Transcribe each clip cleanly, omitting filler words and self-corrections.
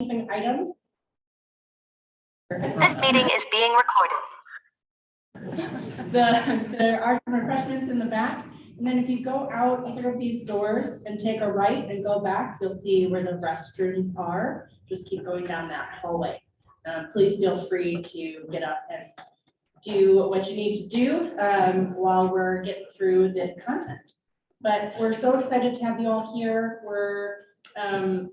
items. This meeting is being recorded. There are some refreshments in the back. And then if you go out either of these doors and take a right and go back, you'll see where the restrooms are. Just keep going down that hallway. Please feel free to get up and do what you need to do while we're getting through this content. But we're so excited to have you all here. I'm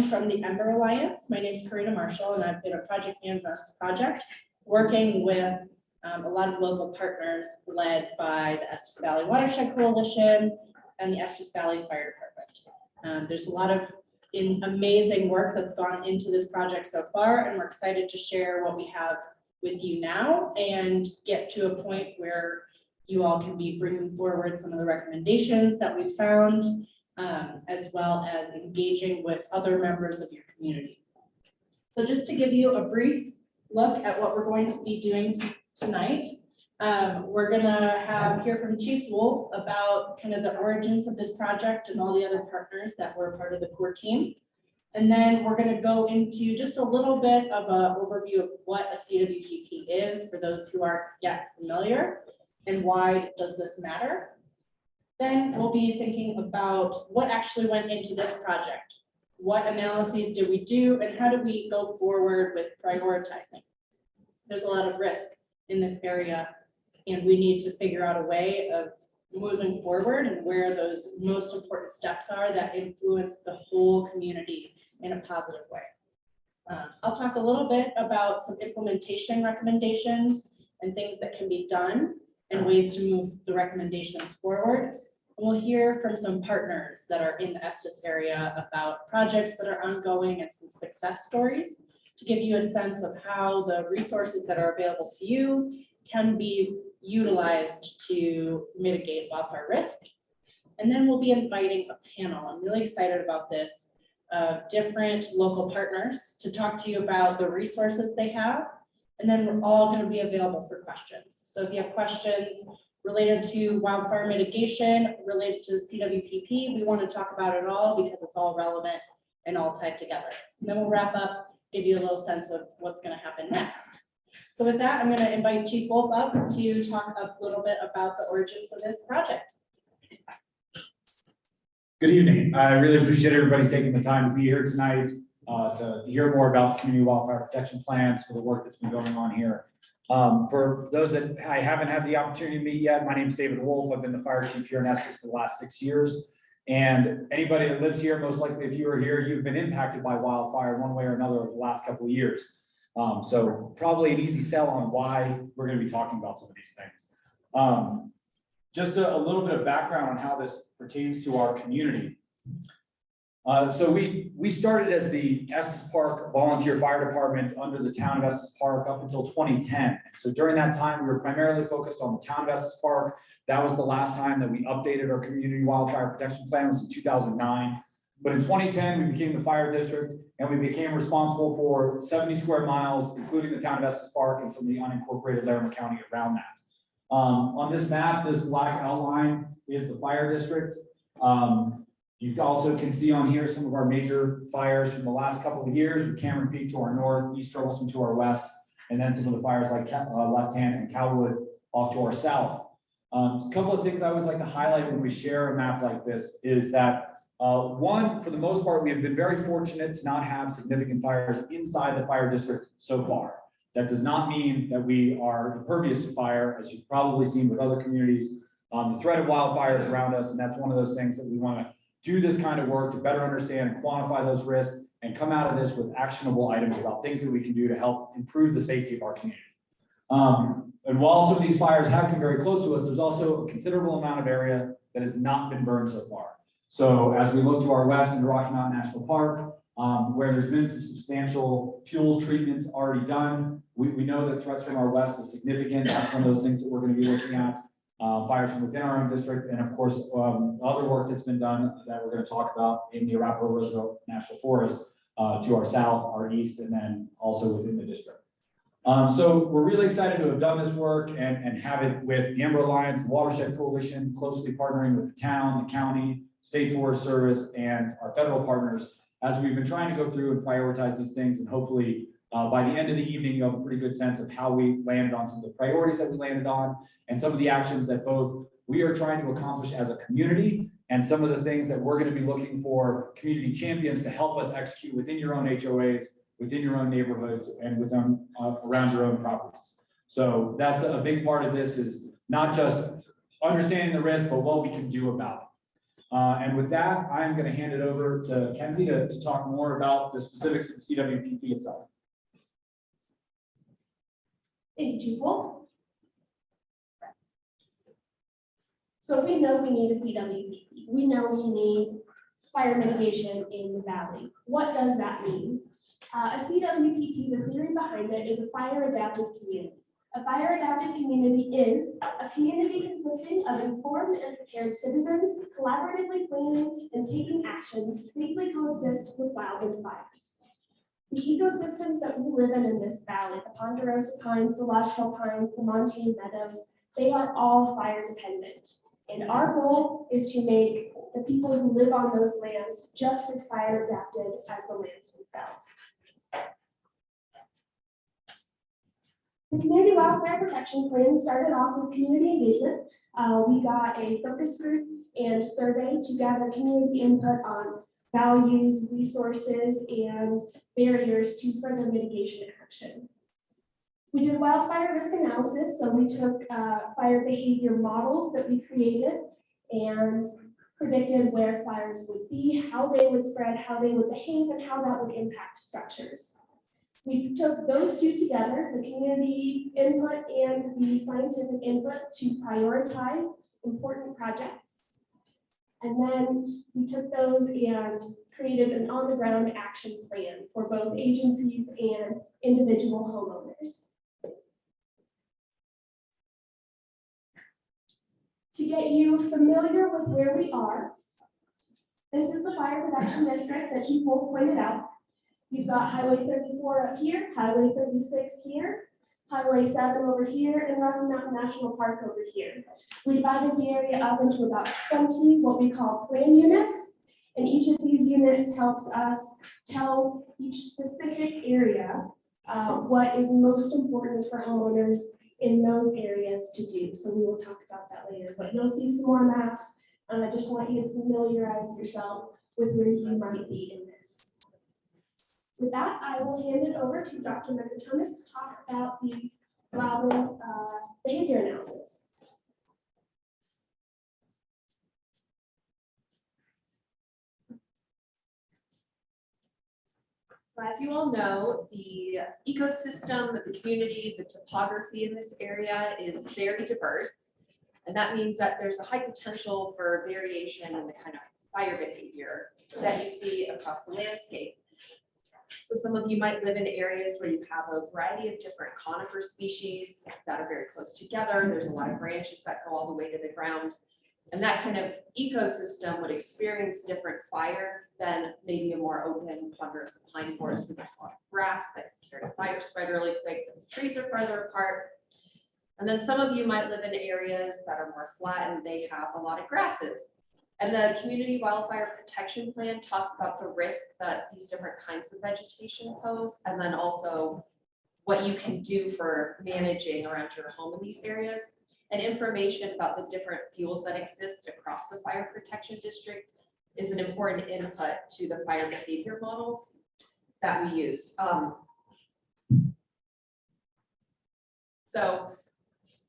from the Ember Alliance. My name is Karina Marshall, and I've been a project manager on this project, working with a lot of local partners led by the Estes Valley Watershed Coalition and the Estes Valley Fire Department. There's a lot of amazing work that's gone into this project so far, and we're excited to share what we have with you now and get to a point where you all can be bringing forward some of the recommendations that we found, as well as engaging with other members of your community. So just to give you a brief look at what we're going to be doing tonight, we're gonna hear from Chief Wolf about kind of the origins of this project and all the other partners that were part of the core team. And then we're gonna go into just a little bit of an overview of what a CWPP is for those who aren't yet familiar and why does this matter. Then we'll be thinking about what actually went into this project. What analyses did we do and how do we go forward with prioritizing? There's a lot of risk in this area, and we need to figure out a way of moving forward and where those most important steps are that influence the whole community in a positive way. I'll talk a little bit about some implementation recommendations and things that can be done and ways to move the recommendations forward. We'll hear from some partners that are in the Estes area about projects that are ongoing and some success stories to give you a sense of how the resources that are available to you can be utilized to mitigate wildfire risk. And then we'll be inviting a panel. I'm really excited about this, of different local partners to talk to you about the resources they have. And then we're all going to be available for questions. So if you have questions related to wildfire mitigation, related to CWPP, we want to talk about it all because it's all relevant and all tied together. And then we'll wrap up, give you a little sense of what's going to happen next. So with that, I'm going to invite Chief Wolf up to talk a little bit about the origins of this project. Good evening. I really appreciate everybody taking the time to be here tonight to hear more about the community wildfire protection plans for the work that's been going on here. For those that I haven't had the opportunity to meet yet, my name is David Wolf. I've been the fire chief here in Estes for the last 6 years. And anybody that lives here, most likely if you are here, you've been impacted by wildfire one way or another over the last couple of years. So probably an easy sell on why we're going to be talking about some of these things. Just a little bit of background on how this pertains to our community. So we started as the Estes Park Volunteer Fire Department under the town of Estes Park up until 2010. So during that time, we were primarily focused on the town of Estes Park. That was the last time that we updated our community wildfire protection plan, was in 2009. But in 2010, we became the fire district, and we became responsible for 70 square miles, including the town of Estes Park and some of the unincorporated Laramie County around that. On this map, this black outline is the fire district. You also can see on here some of our major fires from the last couple of years, with Cameron Peak to our north, East Charleston to our west, and then some of the fires like Left Hand and Calwood off to our south. A couple of things I always like to highlight when we share a map like this is that one, for the most part, we have been very fortunate to not have significant fires inside the fire district so far. That does not mean that we are impervious to fire, as you've probably seen with other communities. The threat of wildfires around us, and that's one of those things that we want to do this kind of work to better understand and quantify those risks and come out of this with actionable items about things that we can do to help improve the safety of our community. And while some of these fires have come very close to us, there's also a considerable amount of area that has not been burned so far. So as we look to our west into Rocky Mountain National Park, where there's been some substantial fuels treatments already done, we know that threats from our west is significant. That's one of those things that we're going to be looking at. Fires from within our own district, and of course, other work that's been done that we're going to talk about in the Arapahoe Roosevelt National Forest to our south, our east, and then also within the district. So we're really excited to have done this work and have it with the Ember Alliance, the Watershed Coalition, closely partnering with the town, the county, State Forest Service, and our federal partners as we've been trying to go through and prioritize these things, and hopefully by the end of the evening, you'll have a pretty good sense of how we landed on some of the priorities that we landed on and some of the actions that both we are trying to accomplish as a community and some of the things that we're going to be looking for community champions to help us execute within your own HOAs, within your own neighborhoods, and within around your own properties. So that's a big part of this, is not just understanding the risk, but what we can do about it. And with that, I'm going to hand it over to Kenzie to talk more about the specifics of the CWPP itself. Thank you, Jewel. So we know we need a CWPP. We know we need fire mitigation in the valley. What does that mean? A CWPP, the theory behind it, is a fire adapted community. A fire adapted community is a community consisting of informed and prepared citizens, collaboratively planning and taking action to safely coexist with wildfires. The ecosystems that we live in this valley, the ponderosa pines, the lodgepole pines, the montane meadows, they are all fire dependent. And our goal is to make the people who live on those lands just as fire adapted as the lands themselves. The Community Wildfire Protection Plan started off with community engagement. We got a focus group and survey to gather community input on values, resources, and barriers to further mitigation action. We did wildfire risk analysis, so we took fire behavior models that we created and predicted where fires would be, how they would spread, how they would behave, and how that would impact structures. We took those two together, the community input and the scientific input, to prioritize important projects. And then we took those and created an on-the-ground action plan for both agencies and individual homeowners. To get you familiar with where we are, this is the fire protection district that you both pointed out. You've got Highway 34 up here, Highway 36 here, Highway 7 over here, and Rocky Mountain National Park over here. We divided the area up into about 20 what we call plan units, and each of these units helps us tell each specific area what is most important for homeowners in those areas to do. So we will talk about that later, but you'll see some more maps. I just want you to familiarize yourself with where you might be in this. With that, I will hand it over to Dr. Megatonis to talk about the wildland behavior analysis. So as you all know, the ecosystem, the community, the topography in this area is very diverse. And that means that there's a high potential for variation in the kind of fire behavior that you see across the landscape. So some of you might live in areas where you have a variety of different conifer species that are very close together. There's a lot of branches that go all the way to the ground. And that kind of ecosystem would experience different fire than maybe a more open ponderosa pine forest where there's a lot of grass that can carry fire spread really quick, but the trees are farther apart. And then some of you might live in areas that are more flat and they have a lot of grasses. And the Community Wildfire Protection Plan talks about the risk that these different kinds of vegetation pose, and then also what you can do for managing around your home in these areas, and information about the different fuels that exist across the fire protection district is an important input to the fire behavior models that we used. So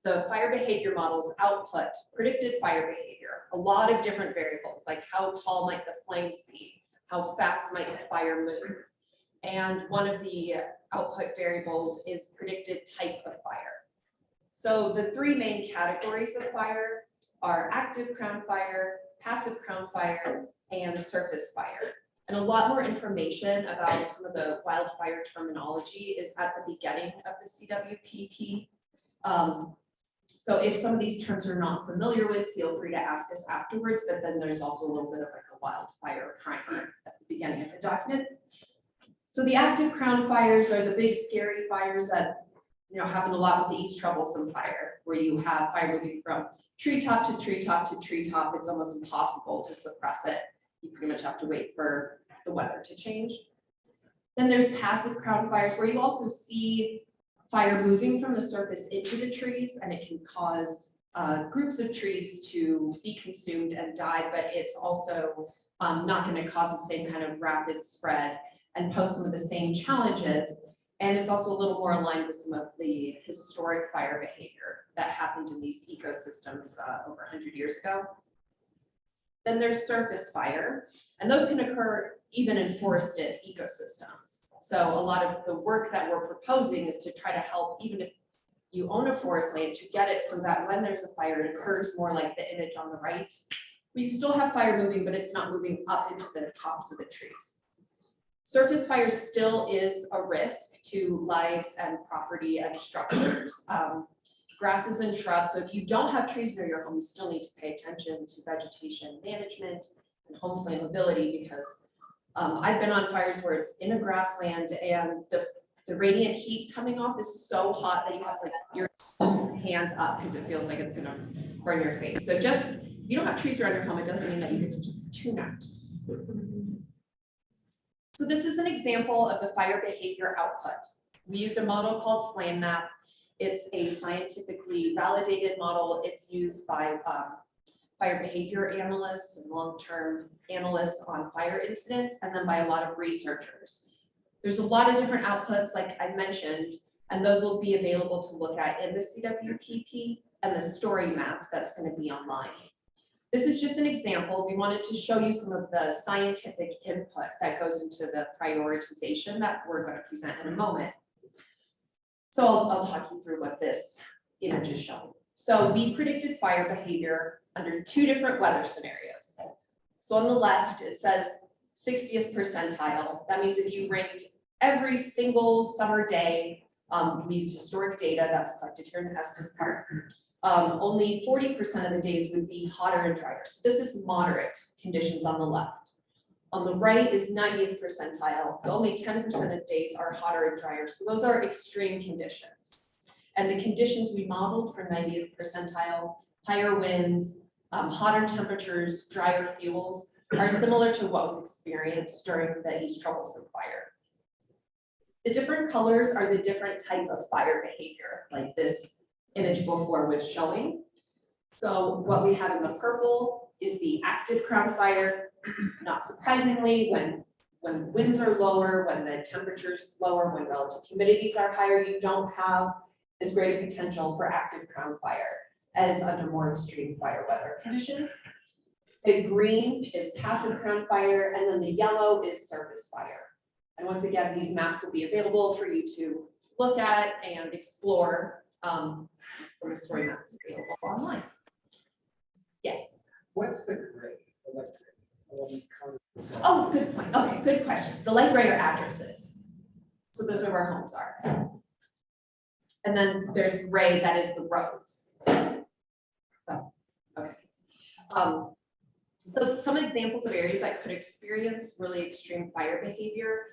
the fire behavior models output predicted fire behavior, a lot of different variables, like how tall might the flames be, how fast might the fire move. And one of the output variables is predicted type of fire. So the three main categories of fire are active crown fire, passive crown fire, and surface fire. And a lot more information about some of the wildfire terminology is at the beginning of the CWPP. So if some of these terms are not familiar with, feel free to ask us afterwards, but then there's also a little bit of like a wildfire primer at the beginning of the document. So the active crown fires are the big scary fires that happen a lot with the East Troublesome fire, where you have fire moving from treetop to treetop to treetop. It's almost impossible to suppress it. You pretty much have to wait for the weather to change. Then there's passive crown fires where you also see fire moving from the surface into the trees, and it can cause groups of trees to be consumed and die, but it's also not going to cause the same kind of rapid spread and pose some of the same challenges. And it's also a little more aligned with some of the historic fire behavior that happened in these ecosystems over 100 years ago. Then there's surface fire, and those can occur even in forested ecosystems. So a lot of the work that we're proposing is to try to help, even if you own a forest land, to get it so that when there's a fire, it occurs more like the image on the right. We still have fire moving, but it's not moving up into the tops of the trees. Surface fire still is a risk to lives and property and structures. Grasses and shrubs. So if you don't have trees near your home, you still need to pay attention to vegetation management and home flammability, because I've been on fires where it's in a grassland and the radiant heat coming off is so hot that you have like your hand up because it feels like it's gonna burn your face. So just, if you don't have trees around your home, it doesn't mean that you get to just tune out. So this is an example of the fire behavior output. We used a model called Storymap. It's a scientifically validated model. It's used by fire behavior analysts and long-term analysts on fire incidents, and then by a lot of researchers. There's a lot of different outputs, like I mentioned, and those will be available to look at in the CWPP and the Storymap that's going to be online. This is just an example. We wanted to show you some of the scientific input that goes into the prioritization that we're going to present in a moment. So I'll talk you through what this image is showing. So we predicted fire behavior under 2 different weather scenarios. So on the left, it says 60th percentile. That means if you ranked every single summer day, we used historic data that's collected here in Estes Park, only 40% of the days would be hotter and drier. So this is moderate conditions on the left. On the right is 90th percentile. So only 10% of days are hotter and drier. So those are extreme conditions. And the conditions we modeled for 90th percentile, higher winds, hotter temperatures, drier fuels, are similar to what was experienced during the East Troublesome fire. The different colors are the different type of fire behavior, like this image before was showing. So what we have in the purple is the active crown fire. Not surprisingly, when winds are lower, when the temperature's lower, when relative humidities are higher, you don't have as great a potential for active crown fire as under more extreme fire weather conditions. The green is passive crown fire, and then the yellow is surface fire. And once again, these maps will be available for you to look at and explore from a Storymap that's available online. Yes. What's the grade? Oh, good point. Okay, good question. The light gray are addresses. So those are where homes are. And then there's gray, that is the roads. So, okay. So some examples of areas that could experience really extreme fire behavior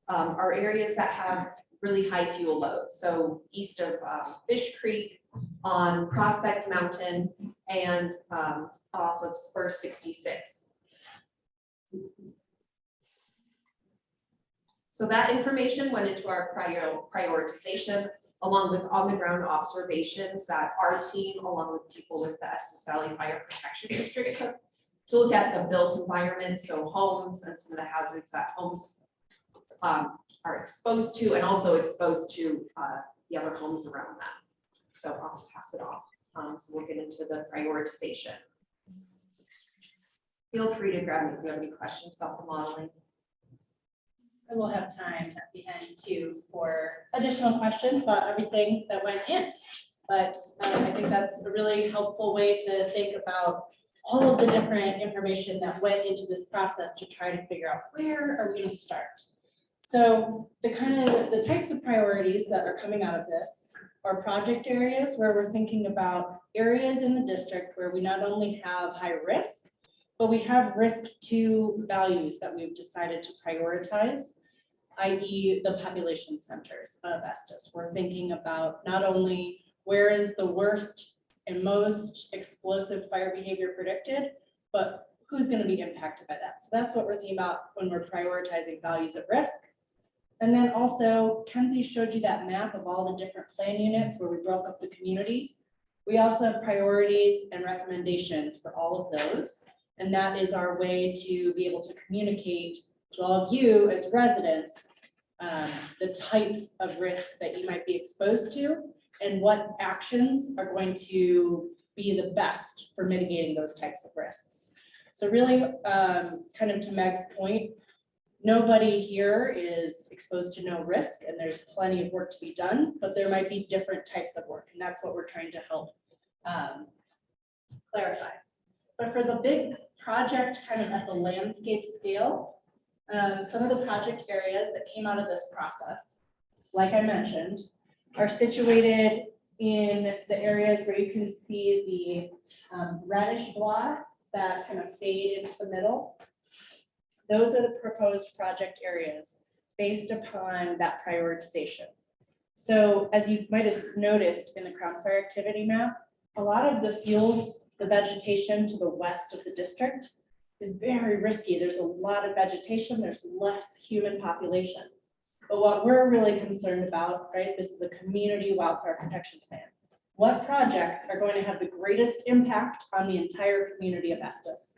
are areas that have really high fuel loads. So east of Fish Creek, on Prospect Mountain, and off of Spur 66. So that information went into our prioritization, along with on-the-ground observations that our team, along with people with the Estes Valley Fire Protection District, took to look at the built environment, so homes and some of the hazards that homes are exposed to, and also exposed to the other homes around them. So I'll pass it off. So we'll get into the prioritization. Feel free to grab me if you have any questions about the modeling. And we'll have time at the end too for additional questions about everything that went in. But I think that's a really helpful way to think about all of the different information that went into this process to try to figure out where are we going to start. So the types of priorities that are coming out of this are project areas where we're thinking about areas in the district where we not only have high risk, but we have risk to values that we've decided to prioritize, i.e. the population centers of Estes. We're thinking about not only where is the worst and most explosive fire behavior predicted, but who's going to be impacted by that. So that's what we're thinking about when we're prioritizing values at risk. And then also, Kenzie showed you that map of all the different plan units where we broke up the community. We also have priorities and recommendations for all of those. And that is our way to be able to communicate to all of you as residents, the types of risk that you might be exposed to and what actions are going to be the best for mitigating those types of risks. So really, kind of to Meg's point, nobody here is exposed to no risk, and there's plenty of work to be done, but there might be different types of work, and that's what we're trying to help clarify. But for the big project, kind of at the landscape scale, some of the project areas that came out of this process, like I mentioned, are situated in the areas where you can see the reddish blocks that kind of fade into the middle. Those are the proposed project areas based upon that prioritization. So as you might have noticed in the Crown Fire activity map, a lot of the fuels, the vegetation to the west of the district is very risky. There's a lot of vegetation, there's less human population. But what we're really concerned about, right, this is a community wildfire protection plan. What projects are going to have the greatest impact on the entire community of Estes?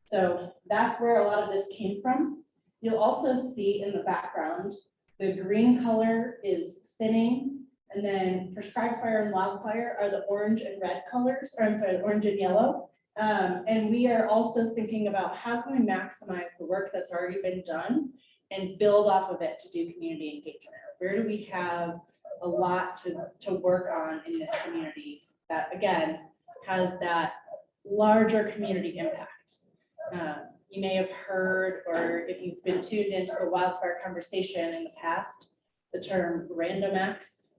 So that's where a lot of this came from. You'll also see in the background, the green color is thinning, and then prescribed fire and wildfire are the orange and red colors, or I'm sorry, the orange and yellow. And we are also thinking about how can we maximize the work that's already been done and build off of it to do community engagement. Where do we have a lot to work on in this community that, again, has that larger community impact? You may have heard, or if you've been tuned into the wildfire conversation in the past, the term random acts.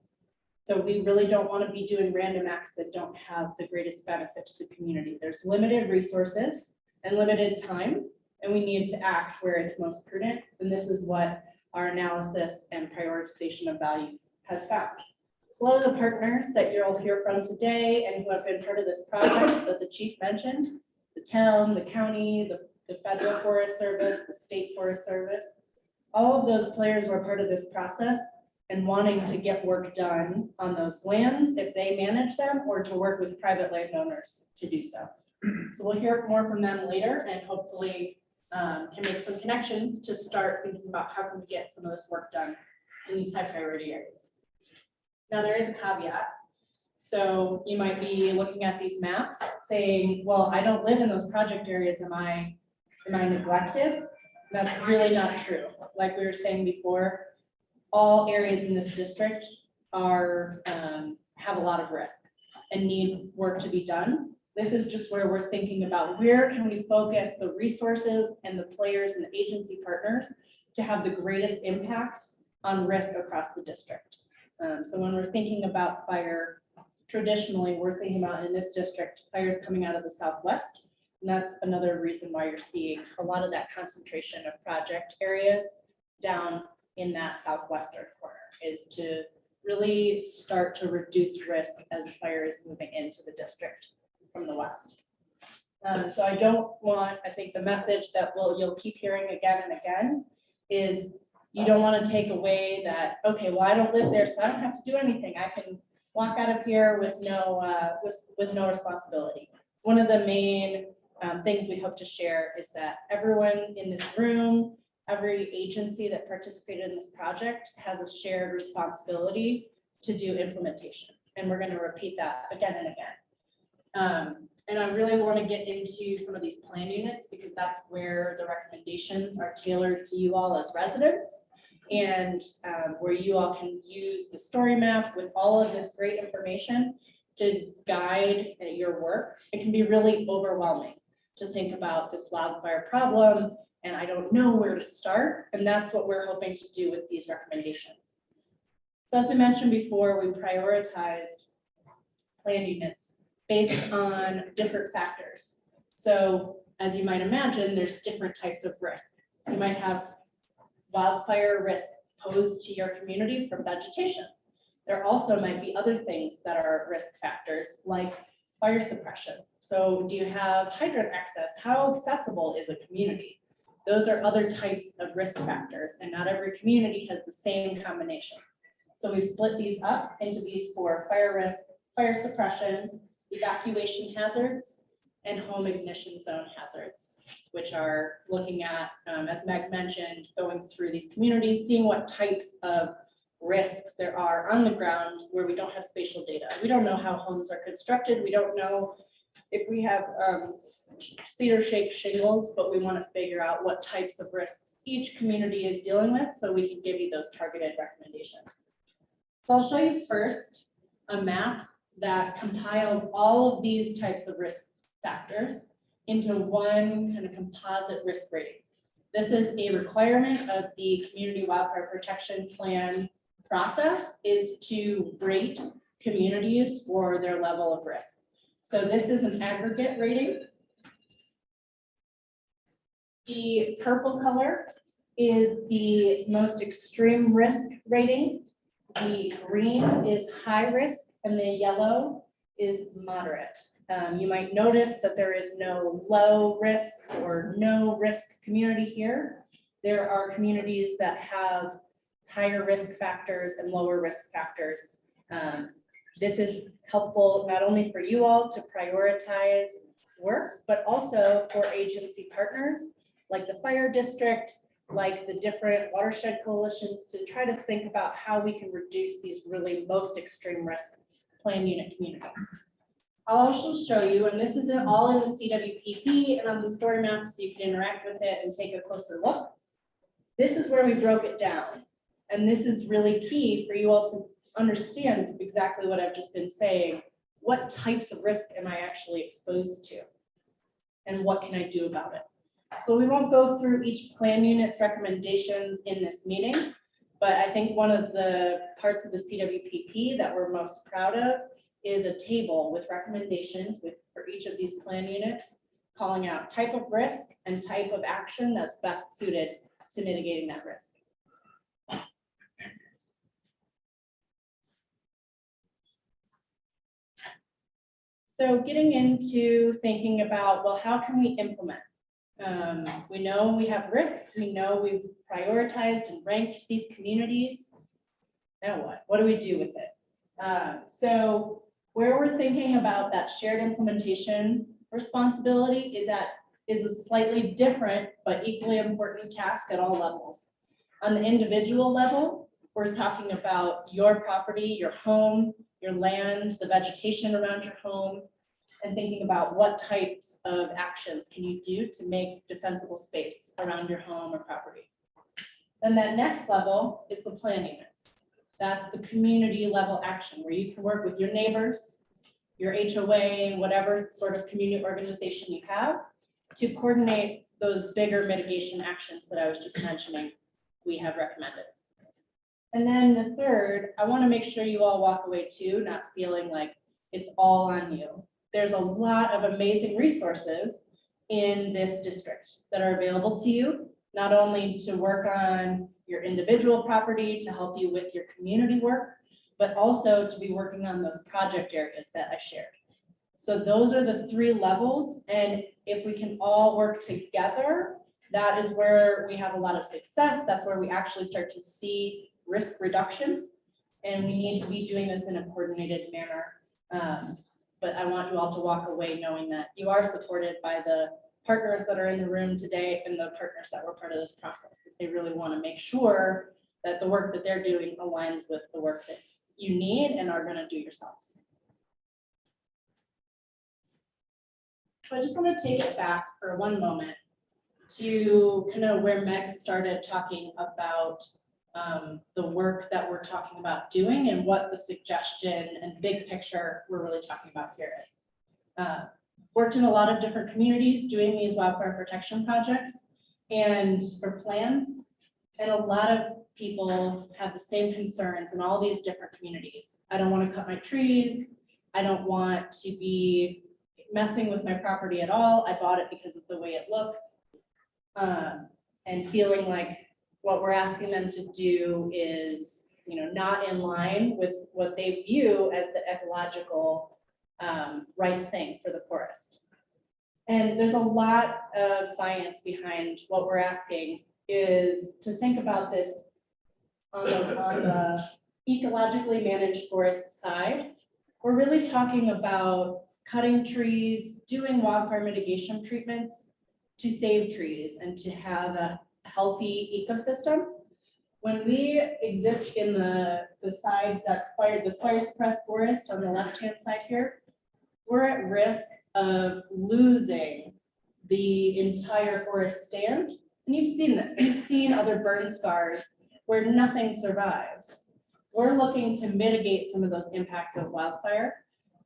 So we really don't want to be doing random acts that don't have the greatest benefit to the community. There's limited resources and limited time, and we need to act where it's most prudent. And this is what our analysis and prioritization of values has found. So a lot of the partners that you'll hear from today and who have been part of this project that the chief mentioned, the town, the county, the federal forest service, the state forest service, all of those players were part of this process and wanting to get work done on those lands if they manage them, or to work with private landowners to do so. So we'll hear more from them later, and hopefully can make some connections to start thinking about how can we get some of this work done in these high priority areas. Now there is a caveat. So you might be looking at these maps saying, well, I don't live in those project areas. Am I neglected? That's really not true. Like we were saying before, all areas in this district are have a lot of risk and need work to be done. This is just where we're thinking about where can we focus the resources and the players and the agency partners to have the greatest impact on risk across the district. So when we're thinking about fire, traditionally we're thinking about in this district, fires coming out of the southwest. And that's another reason why you're seeing a lot of that concentration of project areas down in that southwestern corner, is to really start to reduce risk as fire is moving into the district from the west. So I don't want, I think the message that you'll keep hearing again and again is you don't want to take away that, okay, well, I don't live there, so I don't have to do anything. I can walk out of here with no responsibility. One of the main things we hope to share is that everyone in this room, every agency that participated in this project has a shared responsibility to do implementation. And we're going to repeat that again and again. And I really want to get into some of these plan units because that's where the recommendations are tailored to you all as residents, and where you all can use the story map with all of this great information to guide your work. It can be really overwhelming to think about this wildfire problem, and I don't know where to start. And that's what we're hoping to do with these recommendations. So as we mentioned before, we prioritized plan units based on different factors. So as you might imagine, there's different types of risk. So you might have wildfire risk posed to your community from vegetation. There also might be other things that are risk factors, like fire suppression. So do you have hydrant access? How accessible is a community? Those are other types of risk factors, and not every community has the same combination. So we've split these up into these 4: fire risk, fire suppression, evacuation hazards, and home ignition zone hazards, which are looking at, as Meg mentioned, going through these communities, seeing what types of risks there are on the ground where we don't have spatial data. We don't know how homes are constructed. We don't know if we have cedar shake shingles, but we want to figure out what types of risks each community is dealing with so we can give you those targeted recommendations. So I'll show you first a map that compiles all of these types of risk factors into one kind of composite risk rating. This is a requirement of the Community Wildfire Protection Plan process, is to rate communities for their level of risk. So this is an aggregate rating. The purple color is the most extreme risk rating. The green is high risk and the yellow is moderate. You might notice that there is no low risk or no risk community here. There are communities that have higher risk factors and lower risk factors. This is helpful not only for you all to prioritize work, but also for agency partners like the fire district, like the different watershed coalitions, to try to think about how we can reduce these really most extreme risk plan unit communities. I'll also show you, and this is all in the CWPP and on the story map, so you can interact with it and take a closer look. This is where we broke it down. And this is really key for you all to understand exactly what I've just been saying. What types of risk am I actually exposed to? And what can I do about it? So we won't go through each plan unit's recommendations in this meeting, but I think one of the parts of the CWPP that we're most proud of is a table with recommendations for each of these plan units, calling out type of risk and type of action that's best suited to mitigating that risk. So getting into thinking about, well, how can we implement? We know we have risk. We know we've prioritized and ranked these communities. Now what? What do we do with it? So where we're thinking about that shared implementation responsibility is a slightly different but equally important task at all levels. On the individual level, we're talking about your property, your home, your land, the vegetation around your home, and thinking about what types of actions can you do to make defensible space around your home or property. Then that next level is the plan units. That's the community level action where you can work with your neighbors, your HOA, whatever sort of community organization you have to coordinate those bigger mitigation actions that I was just mentioning we have recommended. And then the third, I want to make sure you all walk away too, not feeling like it's all on you. There's a lot of amazing resources in this district that are available to you, not only to work on your individual property to help you with your community work, but also to be working on those project areas that I shared. So those are the 3 levels. And if we can all work together, that is where we have a lot of success. That's where we actually start to see risk reduction. And we need to be doing this in a coordinated manner. But I want you all to walk away knowing that you are supported by the partners that are in the room today and the partners that were part of this process. They really want to make sure that the work that they're doing aligns with the work that you need and are going to do yourselves. So I just want to take it back for one moment to kind of where Meg started talking about the work that we're talking about doing and what the suggestion and big picture we're really talking about here is. Worked in a lot of different communities doing these wildfire protection projects or plans, and a lot of people have the same concerns in all these different communities. I don't want to cut my trees. I don't want to be messing with my property at all. I bought it because of the way it looks. And feeling like what we're asking them to do is, not in line with what they view as the ecological right thing for the forest. And there's a lot of science behind what we're asking, is to think about this on the ecologically managed forest side. We're really talking about cutting trees, doing wildfire mitigation treatments to save trees and to have a healthy ecosystem. When we exist in the side that's fire suppressed forest on the left-hand side here, we're at risk of losing the entire forest stand. And you've seen this, you've seen other burn scars where nothing survives. We're looking to mitigate some of those impacts of wildfire.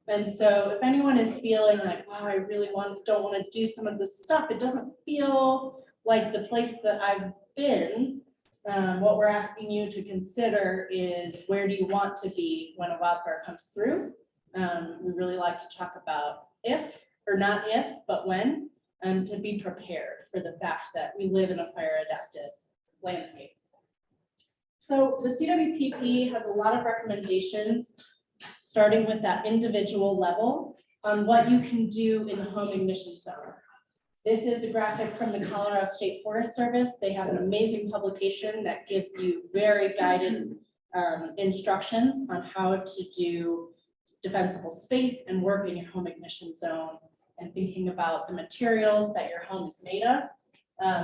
And so if anyone is feeling like, wow, I really don't want to do some of this stuff, it doesn't feel like the place that I've been, what we're asking you to consider is, where do you want to be when a wildfire comes through? We really like to talk about if, or not if, but when, to be prepared for the fact that we live in a fire adapted landscape. So the CWPP has a lot of recommendations, starting with that individual level on what you can do in the home ignition zone. This is a graphic from the Colorado State Forest Service. They have an amazing publication that gives you very guided instructions on how to do defensible space and work in your home ignition zone, and thinking about the materials that your home is made of.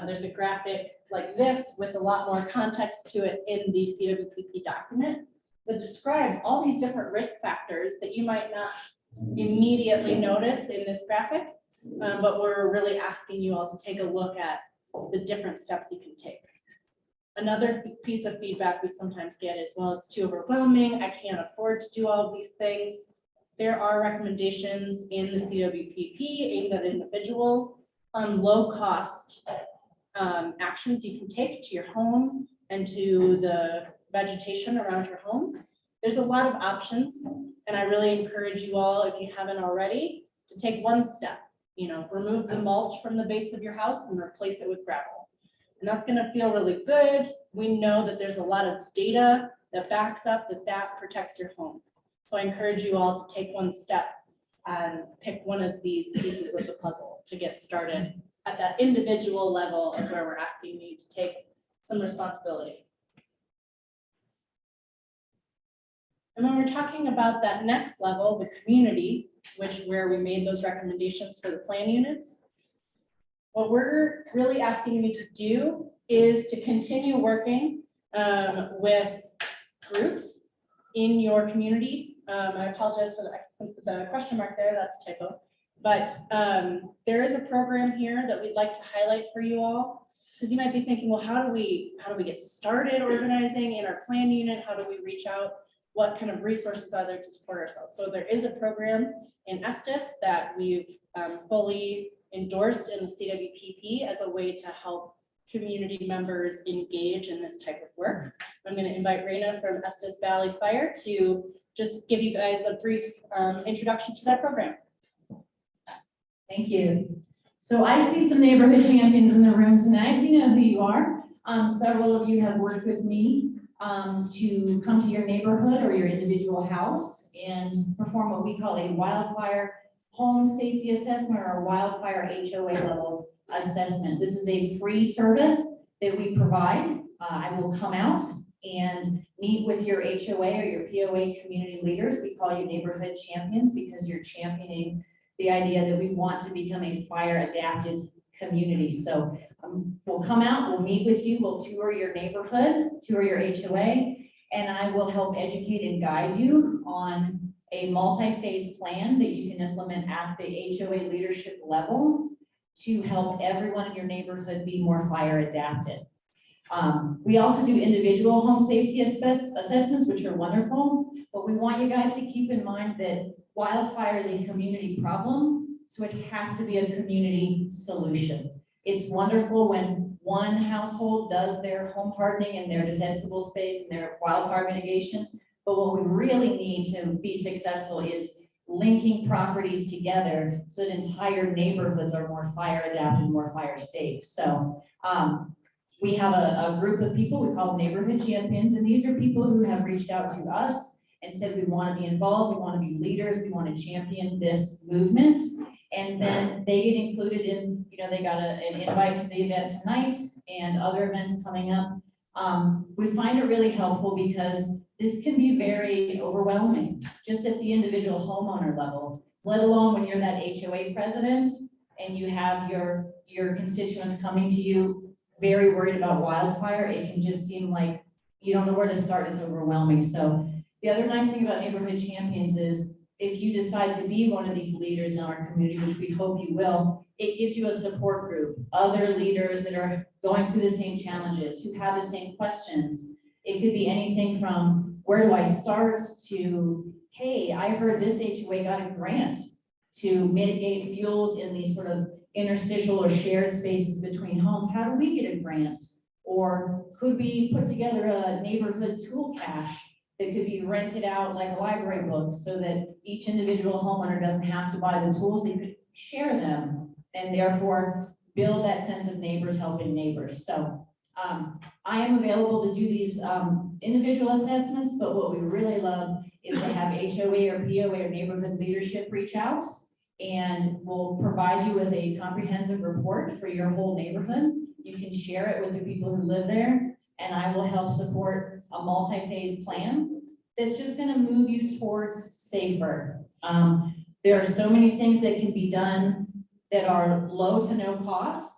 There's a graphic like this with a lot more context to it in the CWPP document that describes all these different risk factors that you might not immediately notice in this graphic, but we're really asking you all to take a look at the different steps you can take. Another piece of feedback we sometimes get is, well, it's too overwhelming, I can't afford to do all of these things. There are recommendations in the CWPP aimed at individuals on low cost actions you can take to your home and to the vegetation around your home. There's a lot of options, and I really encourage you all, if you haven't already, to take one step. Remove the mulch from the base of your house and replace it with gravel. And that's gonna feel really good. We know that there's a lot of data that backs up that protects your home. So I encourage you all to take one step and pick one of these pieces of the puzzle to get started at that individual level of where we're asking you to take some responsibility. And when we're talking about that next level, the community, where we made those recommendations for the plan units, what we're really asking you to do is to continue working with groups in your community. I apologize for the question mark there, that's a typo. But there is a program here that we'd like to highlight for you all, because you might be thinking, well, how do we get started organizing in our plan unit? How do we reach out? What kind of resources are there to support ourselves? So there is a program in Estes that we've fully endorsed in the CWPP as a way to help community members engage in this type of work. I'm going to invite Raina from Estes Valley Fire to just give you guys a brief introduction to that program. Thank you. So I see some neighborhood champions in the room tonight. You know who you are. Several of you have worked with me to come to your neighborhood or your individual house and perform what we call a wildfire home safety assessment or a wildfire HOA level assessment. This is a free service that we provide. I will come out and meet with your HOA or your POA community leaders. We call you neighborhood champions because you're championing the idea that we want to become a fire adapted community. So we'll come out, we'll meet with you, we'll tour your neighborhood, tour your HOA, and I will help educate and guide you on a multi-phase plan that you can implement at the HOA leadership level to help everyone in your neighborhood be more fire adapted. We also do individual home safety assessments, which are wonderful, but we want you guys to keep in mind that wildfire is a community problem, so it has to be a community solution. It's wonderful when one household does their home hardening and their defensible space and their wildfire mitigation, but what we really need to be successful is linking properties together so that entire neighborhoods are more fire adapted, more fire safe. So we have a group of people, we call them neighborhood champions, and these are people who have reached out to us and said, we want to be involved, we want to be leaders, we want to champion this movement. And then they get included in, they got an invite to the event tonight and other events coming up. We find it really helpful because this can be very overwhelming, just at the individual homeowner level, let alone when you're that HOA president and you have your constituents coming to you very worried about wildfire. It can just seem like you don't know where to start. It's overwhelming. So the other nice thing about Neighborhood Champions is if you decide to be one of these leaders in our community, which we hope you will, it gives you a support group, other leaders that are going through the same challenges, who have the same questions. It could be anything from where do I start to, hey, I heard this HOA got a grant to mitigate fuels in these sort of interstitial or shared spaces between homes. How do we get a grant? Or could we put together a neighborhood tool cache that could be rented out like a library book so that each individual homeowner doesn't have to buy the tools, they could share them and therefore build that sense of neighbors helping neighbors. So I am available to do these individual assessments, but what we really love is to have HOA or POA or neighborhood leadership reach out, and we'll provide you with a comprehensive report for your whole neighborhood. You can share it with the people who live there, and I will help support a multi-phase plan that's just going to move you towards safer. There are so many things that can be done that are low to no cost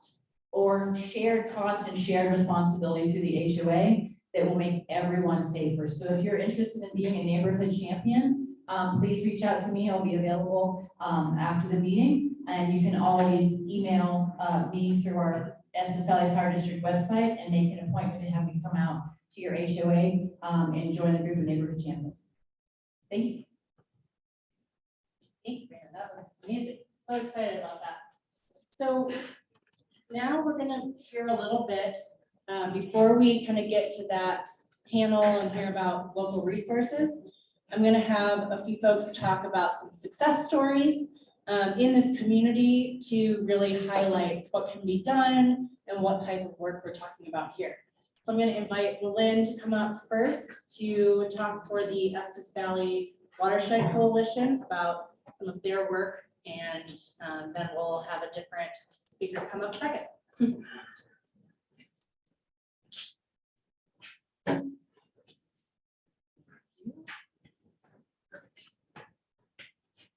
or shared cost and shared responsibility through the HOA that will make everyone safer. So if you're interested in being a neighborhood champion, please reach out to me. I'll be available after the meeting, and you can always email me through our Estes Valley Fire District website and make an appointment to have me come out to your HOA and join the group of neighborhood champions. Thank you. Thank you, Mary. That was amazing. So excited about that. So now we're going to hear a little bit before we kind of get to that panel and hear about local resources. I'm going to have a few folks talk about some success stories in this community to really highlight what can be done and what type of work we're talking about here. So I'm going to invite Lynn to come up first to talk for the Estes Valley Watershed Coalition about some of their work, and then we'll have a different speaker come up second. Good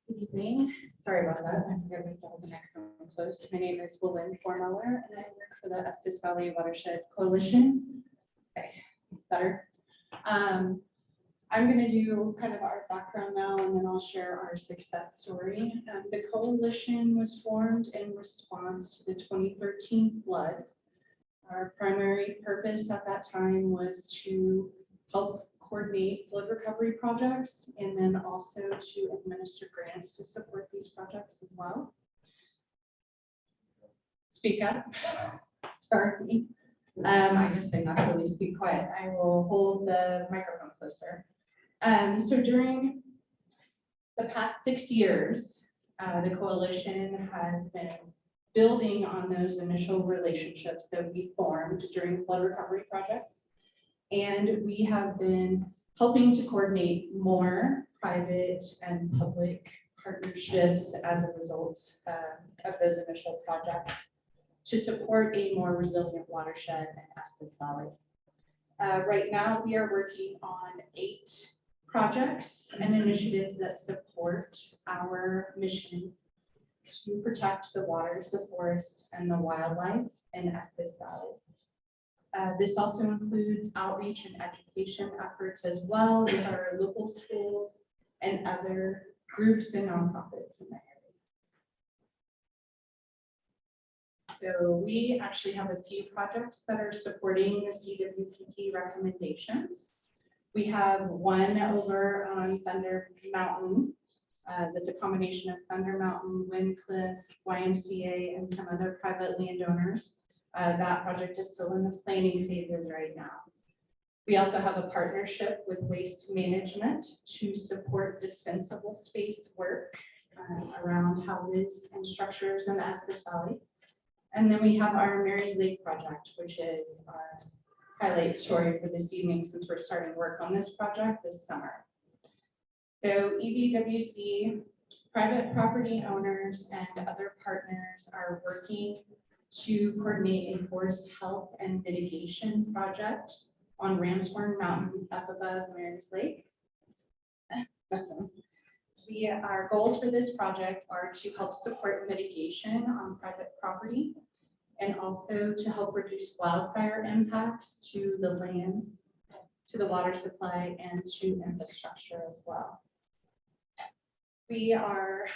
evening. Sorry about that. I'm going to make all the microphone closed. My name is Willyn Formauer, and I work for the Estes Valley Watershed Coalition. Okay, better. I'm going to do kind of our background now, and then I'll share our success story. The coalition was formed in response to the 2013 flood. Our primary purpose at that time was to help coordinate flood recovery projects and then also to administer grants to support these projects as well. Speak up. Sorry. I guess I naturally speak quiet. I will hold the microphone closer. So during the past 6 years, the coalition has been building on those initial relationships that we formed during flood recovery projects. And we have been helping to coordinate more private and public partnerships as a result of those initial projects to support a more resilient watershed in Estes Valley. Right now, we are working on 8 projects and initiatives that support our mission to protect the waters, the forests, and the wildlife in Estes Valley. This also includes outreach and education efforts as well with our local schools and other groups and nonprofits in the area. So we actually have a few projects that are supporting the CWPP recommendations. We have one over on Thunder Mountain. That's a combination of Thunder Mountain, Windcliff, YMCA, and some other private landowners. That project is still in the planning phases right now. We also have a partnership with Waste Management to support defensible space work around houses and structures in the Estes Valley. And then we have our Mary's Lake project, which is our highlight story for this evening since we're starting work on this project this summer. So EVWC, private property owners and other partners are working to coordinate a forest health and mitigation project on Ramshorn Mountain up above Mary's Lake. Our goals for this project are to help support mitigation on private property and also to help reduce wildfire impacts to the land, to the water supply, and to infrastructure as well. We are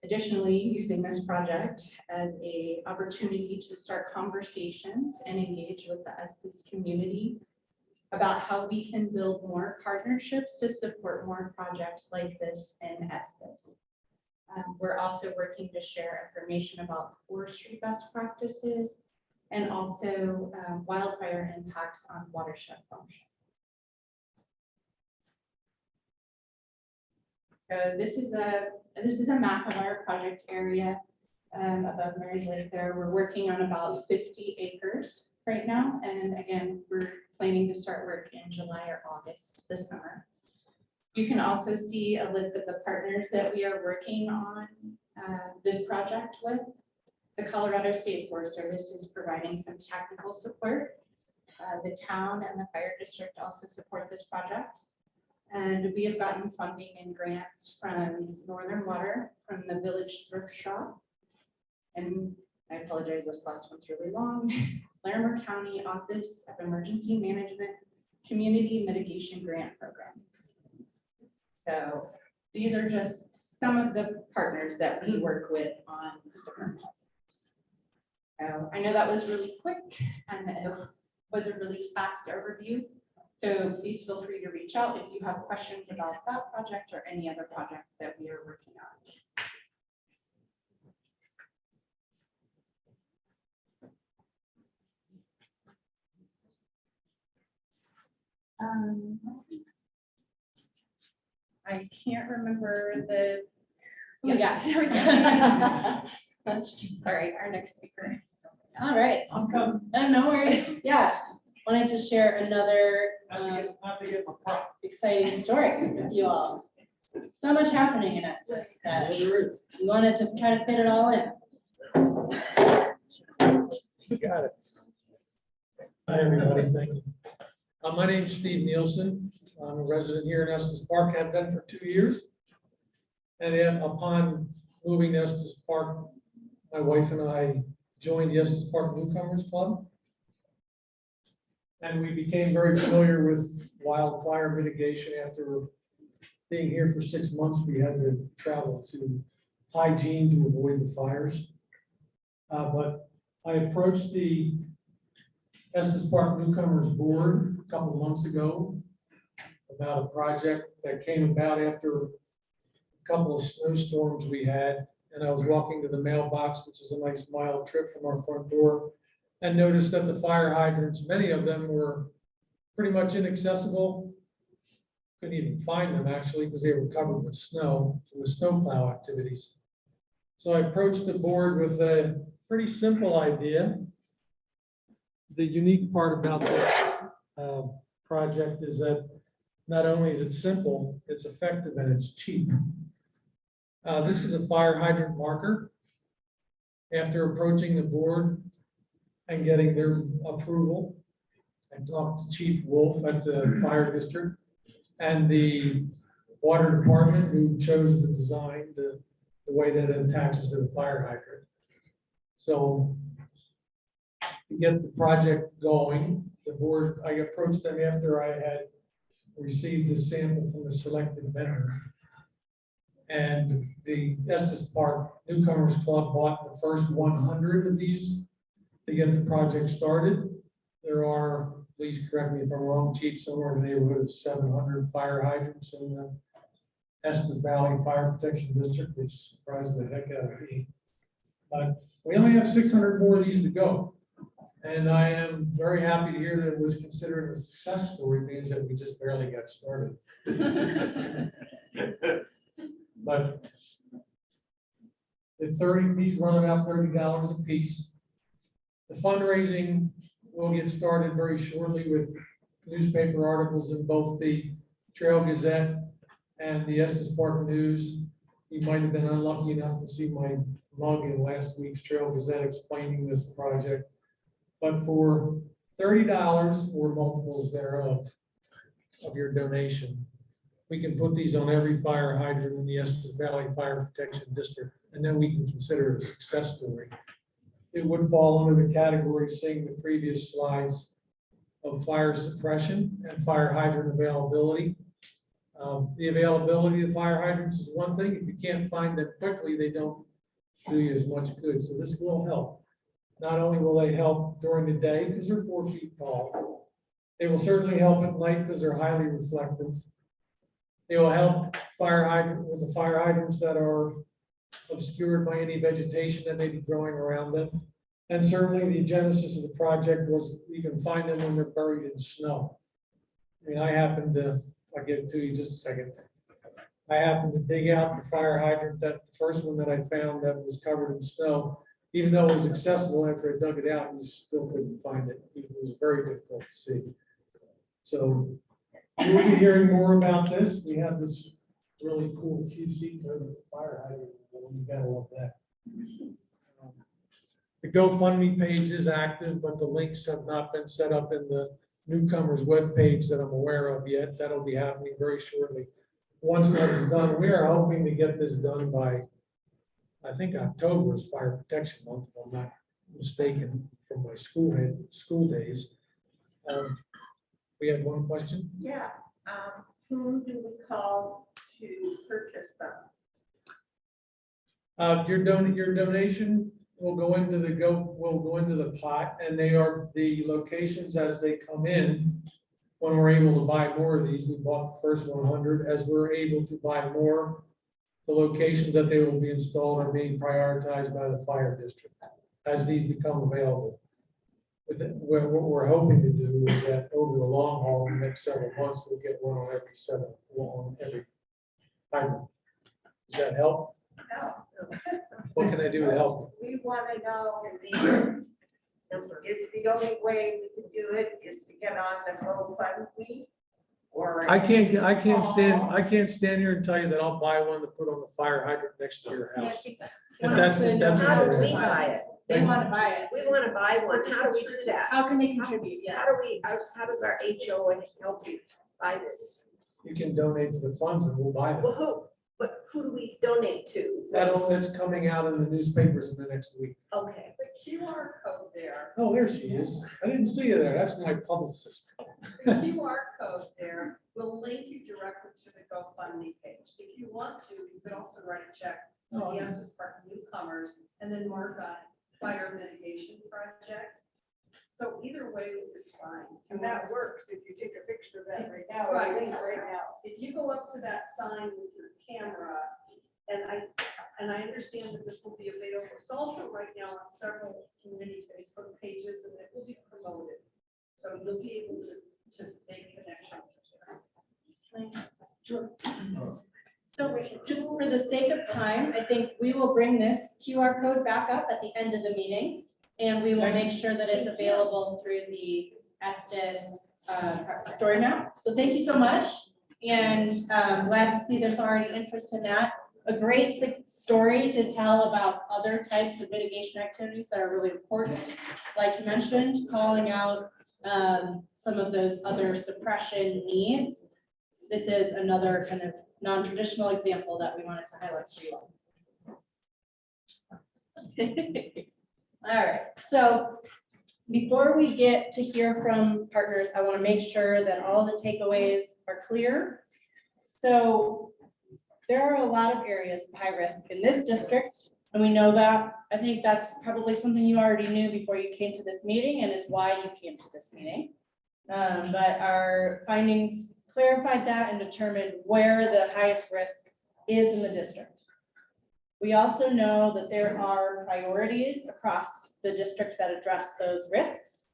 additionally using this project as an opportunity to start conversations and engage with the Estes community about how we can build more partnerships to support more projects like this in Estes. We're also working to share information about forestry best practices and also wildfire impacts on watershed function. So this is a map of our project area above Mary's Lake there. We're working on about 50 acres right now. And again, we're planning to start work in July or August this summer. You can also see a list of the partners that we are working on this project with. The Colorado State Forest Service is providing some technical support. The town and the fire district also support this project. And we have gotten funding and grants from Northern Water, from the Village Thrift Shop. And I apologize, this last one's really long. Larimer County Office of Emergency Management Community Mitigation Grant Program. So these are just some of the partners that we work with on this different project. So I know that was really quick and it was a really fast overview. So please feel free to reach out if you have questions about that project or any other project that we are working on. I can't remember the. Yes. Sorry, our next speaker. All right. No worries. Yeah. Wanted to share another exciting story with you all. So much happening in Estes that we wanted to try to fit it all in. You got it. Hi, everybody. Thank you. My name's Steve Nielsen. I'm a resident here in Estes Park, have been for 2 years. And then upon moving to Estes Park, my wife and I joined the Estes Park Newcomers Club. And we became very familiar with wildfire mitigation. After being here for 6 months, we had to travel to Hygiene to avoid the fires. But I approached the Estes Park Newcomers Board a couple of months ago about a project that came about after a couple of snowstorms we had. And I was walking to the mailbox, which is a nice mile trip from our front door, and noticed that the fire hydrants, many of them were pretty much inaccessible. Couldn't even find them actually because they were covered with snow, with snowplow activities. So I approached the board with a pretty simple idea. The unique part about this project is that not only is it simple, it's effective and it's cheap. This is a fire hydrant marker. After approaching the board and getting their approval, I talked to Chief Wolf at the fire district and the water department who chose to design the way that it attaches to the fire hydrant. So to get the project going, the board, I approached them after I had received a sample from the selected vendor. And the Estes Park Newcomers Club bought the first 100 of these to get the project started. There are, please correct me if I'm wrong, Chief, somewhere in the neighborhood of 700 fire hydrants in the Estes Valley Fire Protection District, which surprised the heck out of me. But we only have 600 more of these to go. And I am very happy to hear that it was considered a success story. It means that we just barely got started. But these run about $30 a piece. The fundraising will get started very shortly with newspaper articles in both the Trail Gazette And the Estes Park News, you might have been unlucky enough to see my mug in last week's Trail Gazette explaining this project. But for $30 or multiples thereof of your donation, we can put these on every fire hydrant in the Estes Valley Fire Protection District, and then we can consider it a success story. It would fall under the category, seeing the previous slides, of fire suppression and fire hydrant availability. The availability of fire hydrants is one thing. If you can't find them quickly, they don't do you as much good. So this will help. Not only will they help during the day because they're 4 feet tall, they will certainly help at night because they're highly reflective. They will help with the fire hydrants that are obscured by any vegetation that may be growing around them. And certainly the genesis of the project was we can find them when they're buried in snow. I mean, I'll give it to you just a second. I happened to dig out the fire hydrant, the first one that I found that was covered in snow. Even though it was accessible after I dug it out, you still couldn't find it. It was very difficult to see. So you'll be hearing more about this. We have this really cool QC code of the fire hydrant. You gotta love that. The GoFundMe page is active, but the links have not been set up in the newcomers webpage that I'm aware of yet. That'll be happening very shortly. Once that is done, we are hoping to get this done by, I think October is Fire Protection Month, if I'm not mistaken, from my school days. We had one question. Yeah, who do we call to purchase them? Your donation will go into the pot, and they are the locations as they come in. When we're able to buy more of these, we bought the first 100. As we're able to buy more, the locations that they will be installed are being prioritized by the fire district as these become available. What we're hoping to do is that over the long haul, in the next several months, we'll get one on every hydrant. Does that help? No. What can I do to help? We want to know is the only way we can do it is to get on the GoFundMe? Or I can't stand here and tell you that I'll buy one to put on the fire hydrant next to your house. If that's how what do it we is. buy it? They want to buy it. We want to buy one. How do we do that? How can they contribute? Yeah. How does our HOA help you buy this? You can donate to the funds and we'll buy them. Well, who do we donate to? That's coming out in the newspapers in the next week. Okay. The QR code there, Oh, there she is. I didn't see you there. That's my publicist. the QR code there will link you directly to the GoFundMe page. If you want to, you could also write a check to Oh. the Estes Park newcomers and then mark on fire mitigation project. So either way is fine. And that works if you take a picture of that right now. Right. Right now. If you go up to that sign with your camera, and I understand that this will be available, it's also right now on several community Facebook pages, and it will be promoted. So you'll be able to make connections to this. So just for the sake of time, I think we will bring this QR code back up at the end of the meeting. And we will make sure that it's available through the Estes Storymap. So thank you so much. And glad to see there's already interest in that. A great story to tell about other types of mitigation activities that are really important. Like you mentioned, calling out some of those other suppression needs. This is another kind of non-traditional example that we wanted to highlight to you all. All right, so before we get to hear from partners, I want to make sure that all the takeaways are clear. So there are a lot of areas of high risk in this district, and we know that. I think that's probably something you already knew before you came to this meeting and is why you came to this meeting. But our findings clarified that and determined where the highest risk is in the district. We also know that there are priorities across the district that address those risks.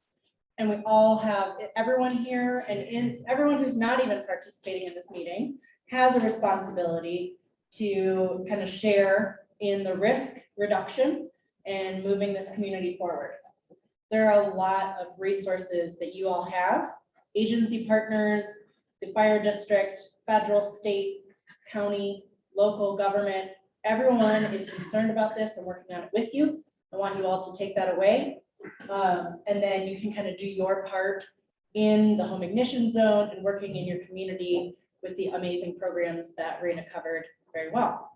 And we all have, everyone here and everyone who's not even participating in this meeting has a responsibility to kind of share in the risk reduction and moving this community forward. There are a lot of resources that you all have, agency partners, the fire district, federal, state, county, local government, everyone is concerned about this and working on it with you. I want you all to take that away. And then you can kind of do your part in the home ignition zone and working in your community with the amazing programs that Raina covered very well.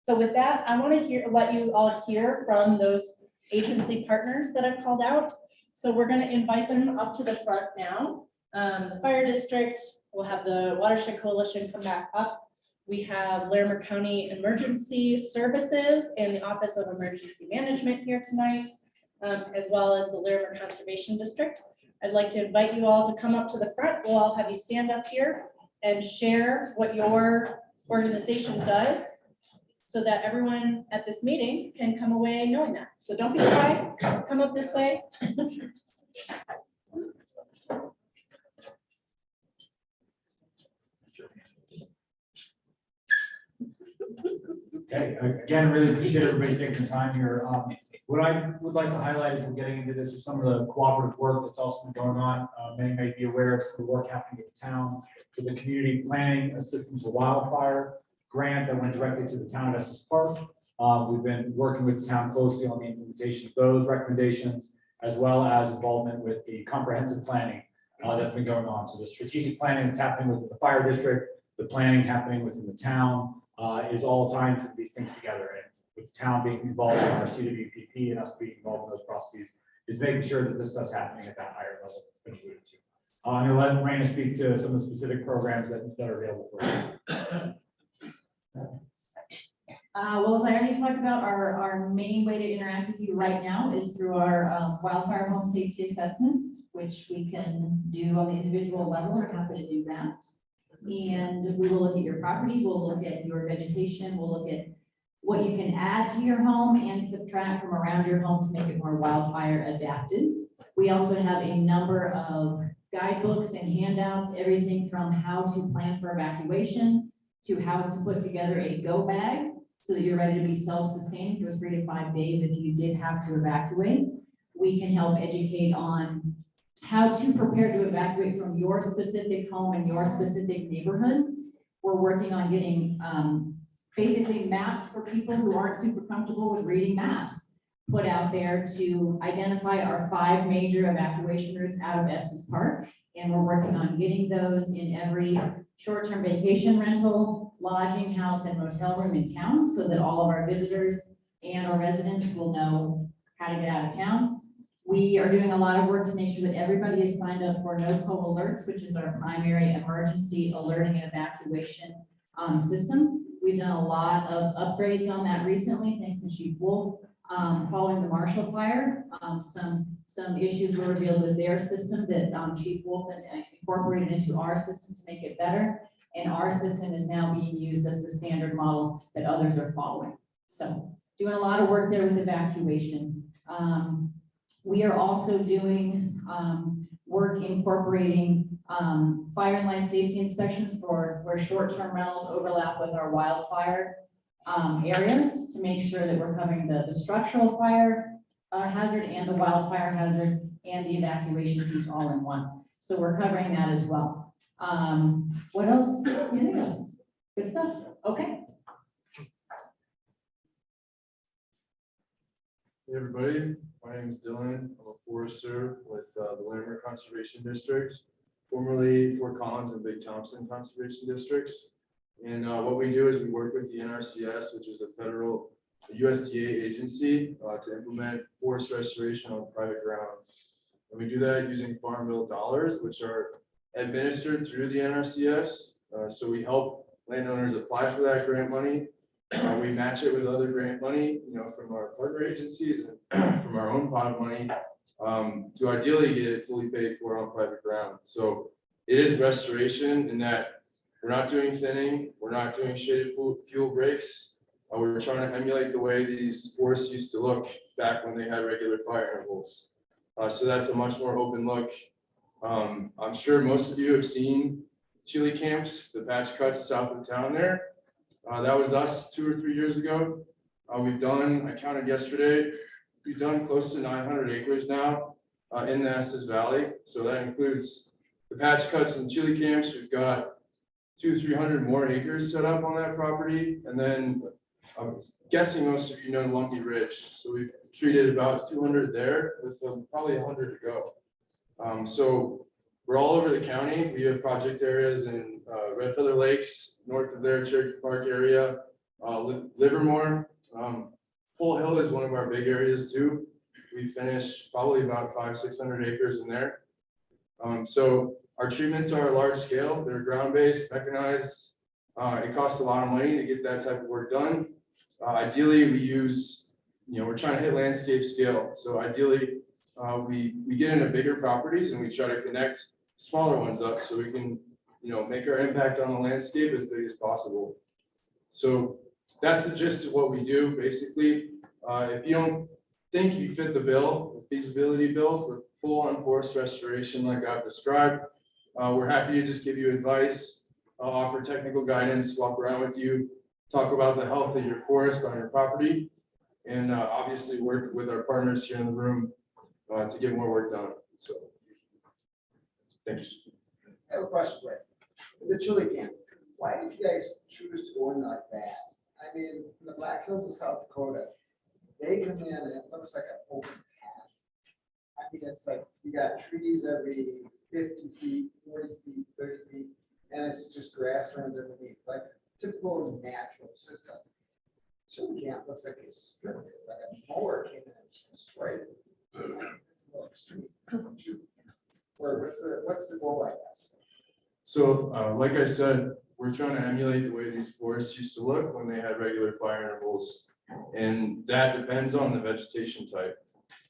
So with that, I want to let you all hear from those agency partners that I've called out. So we're going to invite them up to the front now. The fire district, we'll have the Watershed Coalition come back up. We have Larimer County Emergency Services and the Office of Emergency Management here tonight, as well as the Larimer Conservation District. I'd like to invite you all to come up to the front. We'll all have you stand up here and share what your organization does so that everyone at this meeting can come away knowing that. So don't be shy, come up this way. Okay, again, really appreciate everybody taking the time here. What I would like to highlight as we're getting into this is some of the cooperative work that's also been going on. Many may be aware of some of the work happening at the town with the community planning assistance for wildfire grant that went directly to the town of Estes Park. We've been working with the town closely on the implementation of those recommendations, as well as involvement with the comprehensive planning that's been going on. So the strategic planning that's happening within the fire district, the planning happening within the town is all tying these things together. And with the town being involved in our CWPP and us being involved in those processes, is making sure that this stuff's happening at that higher level that's been alluded to. I'm going to let Raina speak to some of the specific programs that are available for you. Well, as I already talked about, our main way to interact with you right now is through our wildfire home safety assessments, which we can do on the individual level. We're happy to do that. And we will look at your property, we'll look at your vegetation, we'll look at what you can add to your home and subtract from around your home to make it more wildfire adapted. We also have a number of guidebooks and handouts, everything from how to plan for evacuation to how to put together a go bag so that you're ready to be self-sustaining for 3 to 5 days if you did have to evacuate. We can help educate on how to prepare to evacuate from your specific home and your specific neighborhood. We're working on getting basically maps for people who aren't super comfortable with reading maps put out there to identify our 5 major evacuation routes out of Estes Park. And we're working on getting those in every short-term vacation rental, lodging house, and motel room in town so that all of our visitors and our residents will know how to get out of town. We are doing a lot of work to make sure that everybody is signed up for NOCO alerts, which is our primary emergency alerting and evacuation system. We've done a lot of upgrades on that recently, thanks to Chief Wolf. Following the Marshall fire, some issues were revealed with their system that Chief Wolf incorporated into our system to make it better. And our system is now being used as the standard model that others are following. So doing a lot of work there with evacuation. We are also doing work incorporating fire and life safety inspections for where short-term rentals overlap with our wildfire areas to make sure that we're covering the structural fire hazard and the wildfire hazard and the evacuation piece all in one. So we're covering that as well. What else? Good stuff. Okay. Hey everybody, my name is Dylan. I'm a forester with the Larimer Conservation District, formerly Fort Collins and Big Thompson Conservation Districts. And what we do is we work with the NRCS, which is a federal USDA agency to implement forest restoration on private ground. And we do that using Farm Bill dollars, which are administered through the NRCS. So we help landowners apply for that grant money. We match it with other grant money, from our partner agencies and from our own pot of money to ideally get it fully paid for on private ground. So it is restoration in that we're not doing thinning, we're not doing shaded fuel breaks. We're trying to emulate the way these forests used to look back when they had regular fire intervals. So that's a much more open look. I'm sure most of you have seen chili camps, the patch cuts south of town there. That was us 2 or 3 years ago. We've done, I counted yesterday, we've done close to 900 acres now in the Estes Valley. So that includes the patch cuts and chili camps. We've got 200-300 more acres set up on that property. And then I'm guessing most of you know Lumpy Ridge. So we've treated about 200 there with probably 100 to go. So we're all over the county. We have project areas in Red Feather Lakes, north of there, Cherokee Park area, Livermore. Pole Hill is one of our big areas too. We finished probably about 500-600 acres in there. So our treatments are large scale. They're ground-based, mechanized. It costs a lot of money to get that type of work done. Ideally, we use, we're trying to hit landscape scale. So ideally, we get into bigger properties and we try to connect smaller ones up so we can, make our impact on the landscape as big as possible. So that's the gist of what we do, basically. If you don't think you fit the bill, the feasibility bill for full-on forest restoration like I've described, we're happy to just give you advice, offer technical guidance, walk around with you, talk about the health of your forest on your property, and obviously work with our partners here in the room to get more work done. So, thanks. I have a question, Rick. The chili camp, why did you guys choose to go in like that? I mean, the Black Hills of South Dakota, they come in and it looks like an open path. I mean, it's like you got trees every 50 feet, 40 feet, 30 feet, and it's just grasslands underneath, like typical natural system. Chili camp looks like it's stripped, like a mower came in and just destroyed it. It's a little extreme. Or what's the goal, I guess? So, like I said, we're trying to emulate the way these forests used to look when they had regular fire intervals. And that depends on the vegetation type.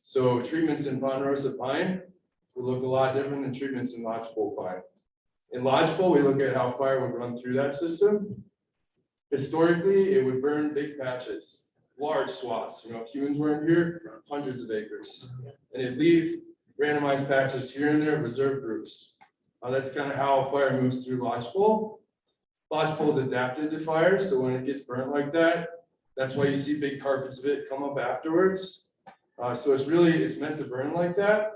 So treatments in ponderosa pine would look a lot different than treatments in lodgepole pine. In lodgepole, we look at how fire would run through that system. Historically, it would burn big patches, large swaths. If humans weren't here, hundreds of acres. And it'd leave randomized patches here and there, reserve groups. That's kind of how fire moves through lodgepole. Lodgepole is adapted to fire, so when it gets burnt like that, that's why you see big carpets of it come up afterwards. So it's meant to burn like that.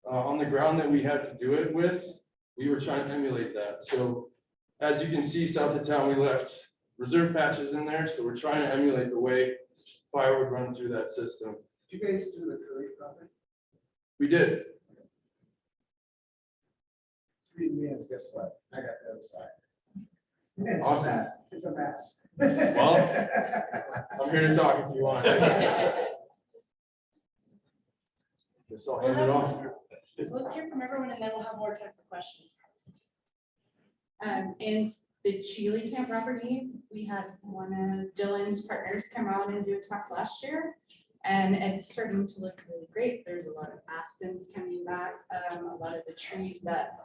On the ground that we had to do it with, we were trying to emulate that. So as you can see, south of town, we left reserve patches in there. So we're trying to emulate the way fire would run through that system. Did you guys do the Curry property? We did. 3 minutes, guess what? I got the other side. It's Awesome. a mess. It's a mess. Well, I'm here to talk if you want. Guess I'll hand it off. Let's hear from everyone and then we'll have more time for questions. In the chili camp property, we had one of Dylan's partners come out and do a talk last year. And it's starting to look really great. There's a lot of aspens coming back, a lot of the trees that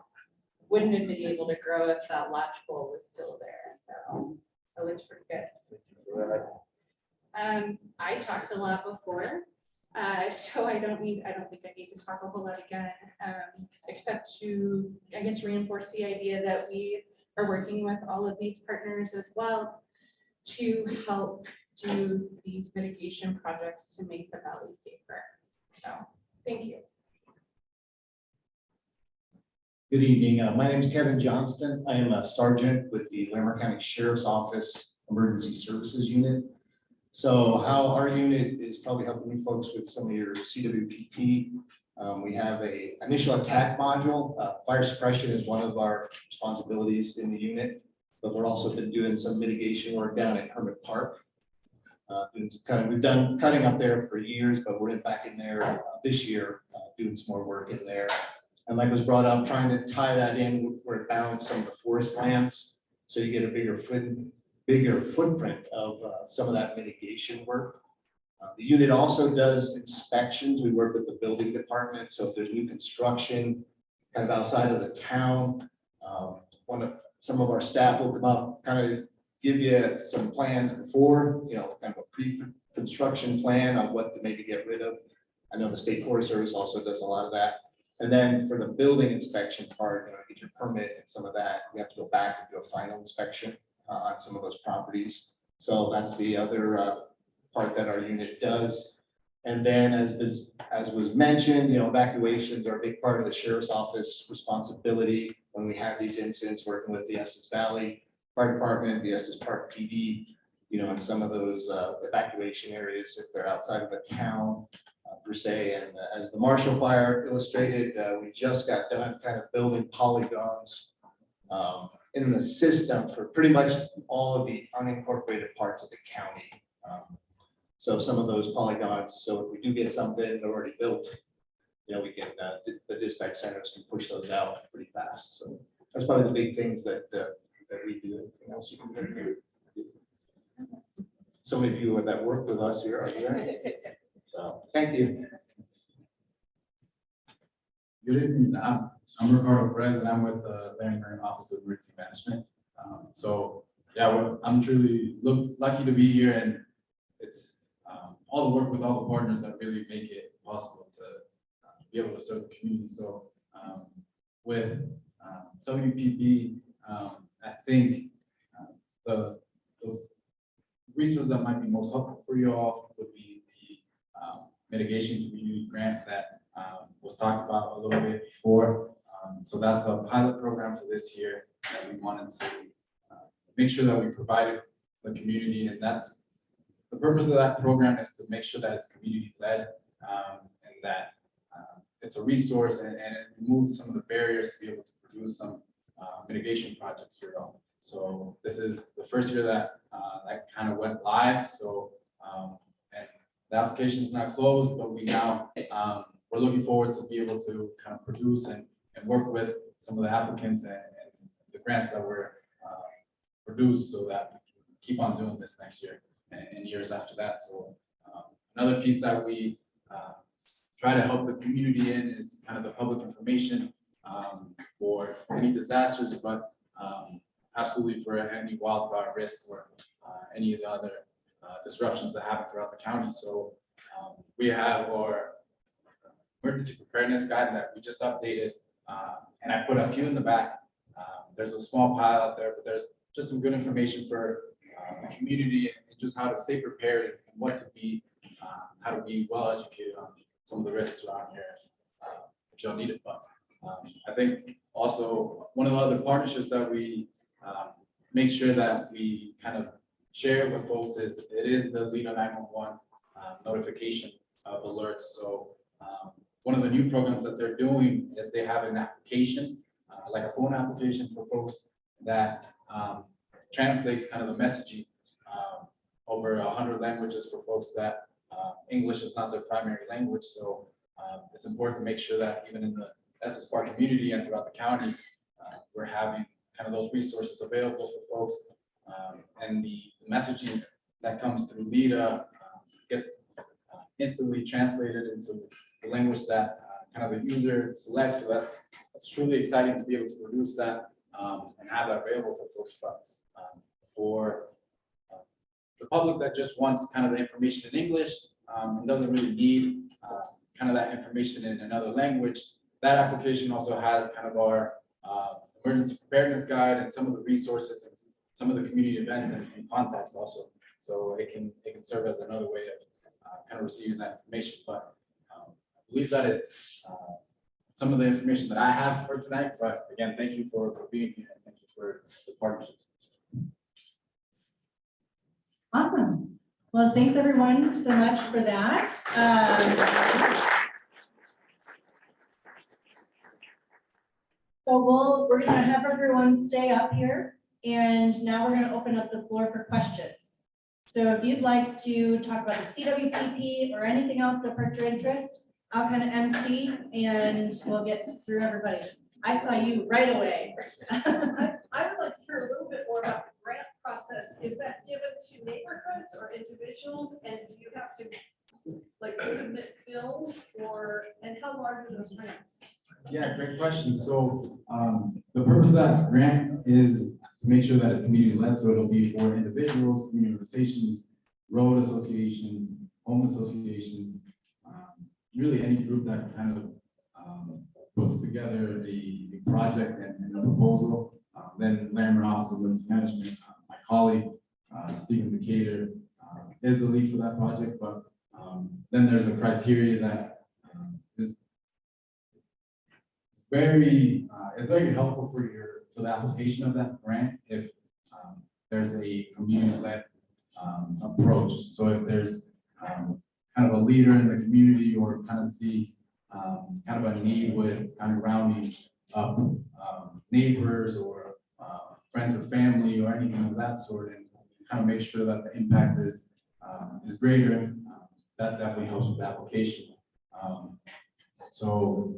wouldn't have been able to grow if that lodgepole was still there. So it looks pretty good. I talked a lot before, so I don't think I need to talk a whole lot again, except to, I guess, reinforce the idea that we are working with all of these partners as well to help do these mitigation projects to make the valley safer. So, thank you. Good evening. My name is Kevin Johnston. I am a sergeant with the Larimer County Sheriff's Office Emergency Services Unit. So how our unit is probably helping you folks with some of your CWPP. We have a initial attack module. Fire suppression is one of our responsibilities in the unit, but we're also been doing some mitigation work down at Hermit Park. We've done cutting up there for years, but we're back in there this year, doing some more work in there. And like was brought up, trying to tie that in where it balances some of the forest lands, so you get a bigger footprint of some of that mitigation work. The unit also does inspections. We work with the building department, so if there's new construction kind of outside of the town, some of our staff will come up, kind of give you some plans before, kind of a pre-construction plan on what to maybe get rid of. I know the State Forest Service also does a lot of that. And then for the building inspection part, get your permit and some of that, we have to go back and do a final inspection on some of those properties. So that's the other part that our unit does. And then as was mentioned, evacuations are a big part of the Sheriff's Office responsibility when we have these incidents, working with the Estes Valley fire department, the Estes Park PD, you know, in some of those evacuation areas if they're outside of the town per se. And as the Marshall Fire illustrated, we just got done kind of building polygons in the system for pretty much all of the unincorporated parts of the county. So some of those polygons, so if we do get something already built, you know, we can, the dispatch centers can push those out pretty fast. So that's probably the big things that we do. Anything else you can do? So many of you that work with us here are here. So thank you. Good evening. I'm Ricardo Perez, and I'm with the Laramie Office of Emergency Management. So yeah, I'm truly lucky to be here, and it's all the work with all the partners that really make it possible to be able to serve the community. So with CWPP, I think the resource that might be most helpful for you all would be the mitigation community grant that was talked about a little bit before. So that's a pilot program for this year that we wanted to make sure that we provided the community, and that the purpose of that program is to make sure that it's community led and that it's a resource and it removes some of the barriers to be able to produce some mitigation projects for y'all. So this is the first year that that kind of went live. So and the application is not closed, but we now we're looking forward to be able to kind of produce and work with some of the applicants and the grants that were produced, so that we can keep on doing this next year and years after that. So another piece that we try to help the community in is kind of the public information for any disasters, but absolutely for any wildfire risk or any of the other disruptions that happen throughout the county. So we have our emergency preparedness guide that we just updated, and I put a few in the back. There's a small pile out there, but there's just some good information for the community and just how to stay prepared and what to be, how to be well educated on some of the risks around here if y'all need it. But I think also one of the other partnerships that we make sure that we kind of share with folks is it is the LEADA 911 notification of alerts. So one of the new programs that they're doing is they have an application, like a phone application for folks that translates kind of the messaging over 100 languages for folks that English is not their primary language. So it's important to make sure that even in the Estes Park community and throughout the county, we're having kind of those resources available for folks. And the messaging that comes through LEADA gets instantly translated into the language that kind of the user selects. So that's truly exciting to be able to produce that and have that available for folks. But for the public that just wants kind of the information in English and doesn't really need kind of that information in another language, that application also has kind of our emergency preparedness guide and some of the resources and some of the community events and contacts also. So it can serve as another way of kind of receiving that information. But I believe that is some of the information that I have for tonight. But again, thank you for being here and thank you for the partnerships. Awesome. Well, thanks everyone so much for that. So we're gonna have everyone stay up here, and now we're gonna open up the floor for questions. So if you'd like to talk about the CWPP or anything else that perked your interest, I'll kind of MC and we'll get through everybody. I saw you right away. I would like to hear a little bit more about the grant process. Is that given to neighborhoods or individuals? And do you have to like submit bills and how large are those grants? Yeah, great question. So the purpose of that grant is to make sure that it's community led. So it'll be for individuals, community organizations, road associations, home associations, really any group that kind of puts together a project and a proposal. Then Laramie Office of Emergency Management, my colleague, Stephen Decatur, is the lead for that project. But then there's a criteria that is it's very helpful for the application of that grant if there's a community-led approach. So if there's kind of a leader in the community or kind of sees kind of a need with kind of rounding up neighbors or friends or family or anything of that sort, and kind of make sure that the impact is greater, that definitely helps with the application. So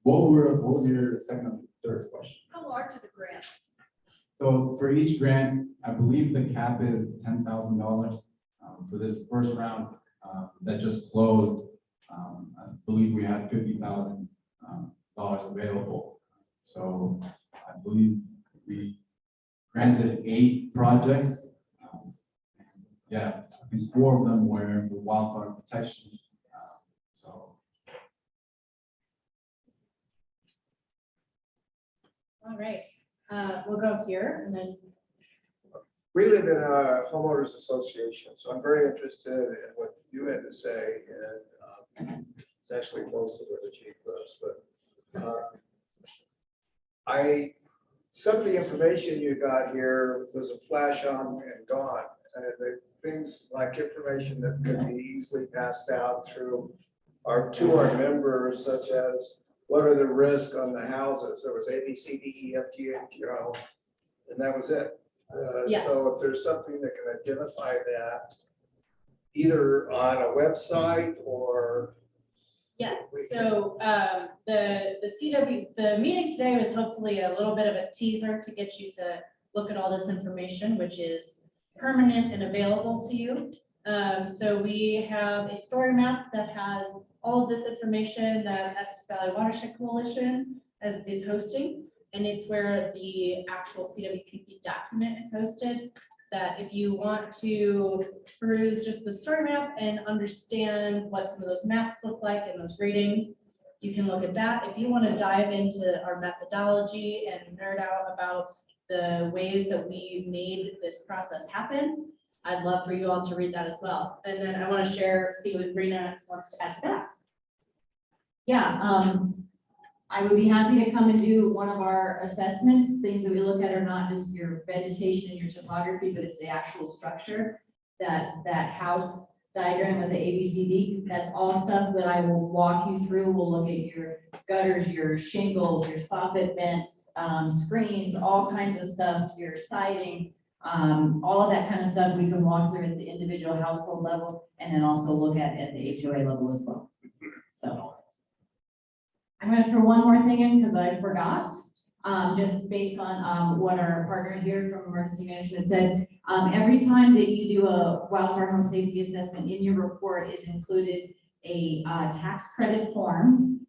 what was your second and third question? How large are the grants? So for each grant, I believe the cap is $10,000. For this first round that just closed, I believe we had $50,000 available. So I believe we granted 8 projects. Yeah, I think 4 of them were for wildfire protection. So. All right, we'll go here and then. We live in a homeowners association, so I'm very interested in what you had to say, and it's actually most of where the chief lives, but some of the information you got here was a flash on and gone, and the things like information that could be easily passed out to our members, such as what are the risks on the houses? There was A, B, C, D, E, F, G, H, you know, and that was it. Yeah. So if there's something that can identify that, either on a website or. Yes, so the meeting today was hopefully a little bit of a teaser to get you to look at all this information, which is permanent and available to you. So we have a story map that has all of this information that Estes Valley Watershed Coalition is hosting. And it's where the actual CWPP document is hosted, that if you want to peruse just the story map and understand what some of those maps look like and those ratings, you can look at that. If you want to dive into our methodology and nerd out about the ways that we made this process happen, I'd love for you all to read that as well. And then I want to see what Rena wants to add to that. Yeah, I would be happy to come and do one of our assessments. Things that we look at are not just your vegetation and your topography, but it's the actual structure. That house diagram with the ABCD, that's all stuff that I will walk you through. We'll look at your gutters, your shingles, your soffit vents, screens, all kinds of stuff, your siding, all of that kind of stuff we can walk through at the individual household level, and then also look at the HOA level as well. So I'm going to throw one more thing in because I forgot, just based on what our partner here from emergency management said. Every time that you do a wildfire home safety assessment, in your report is included a tax credit form.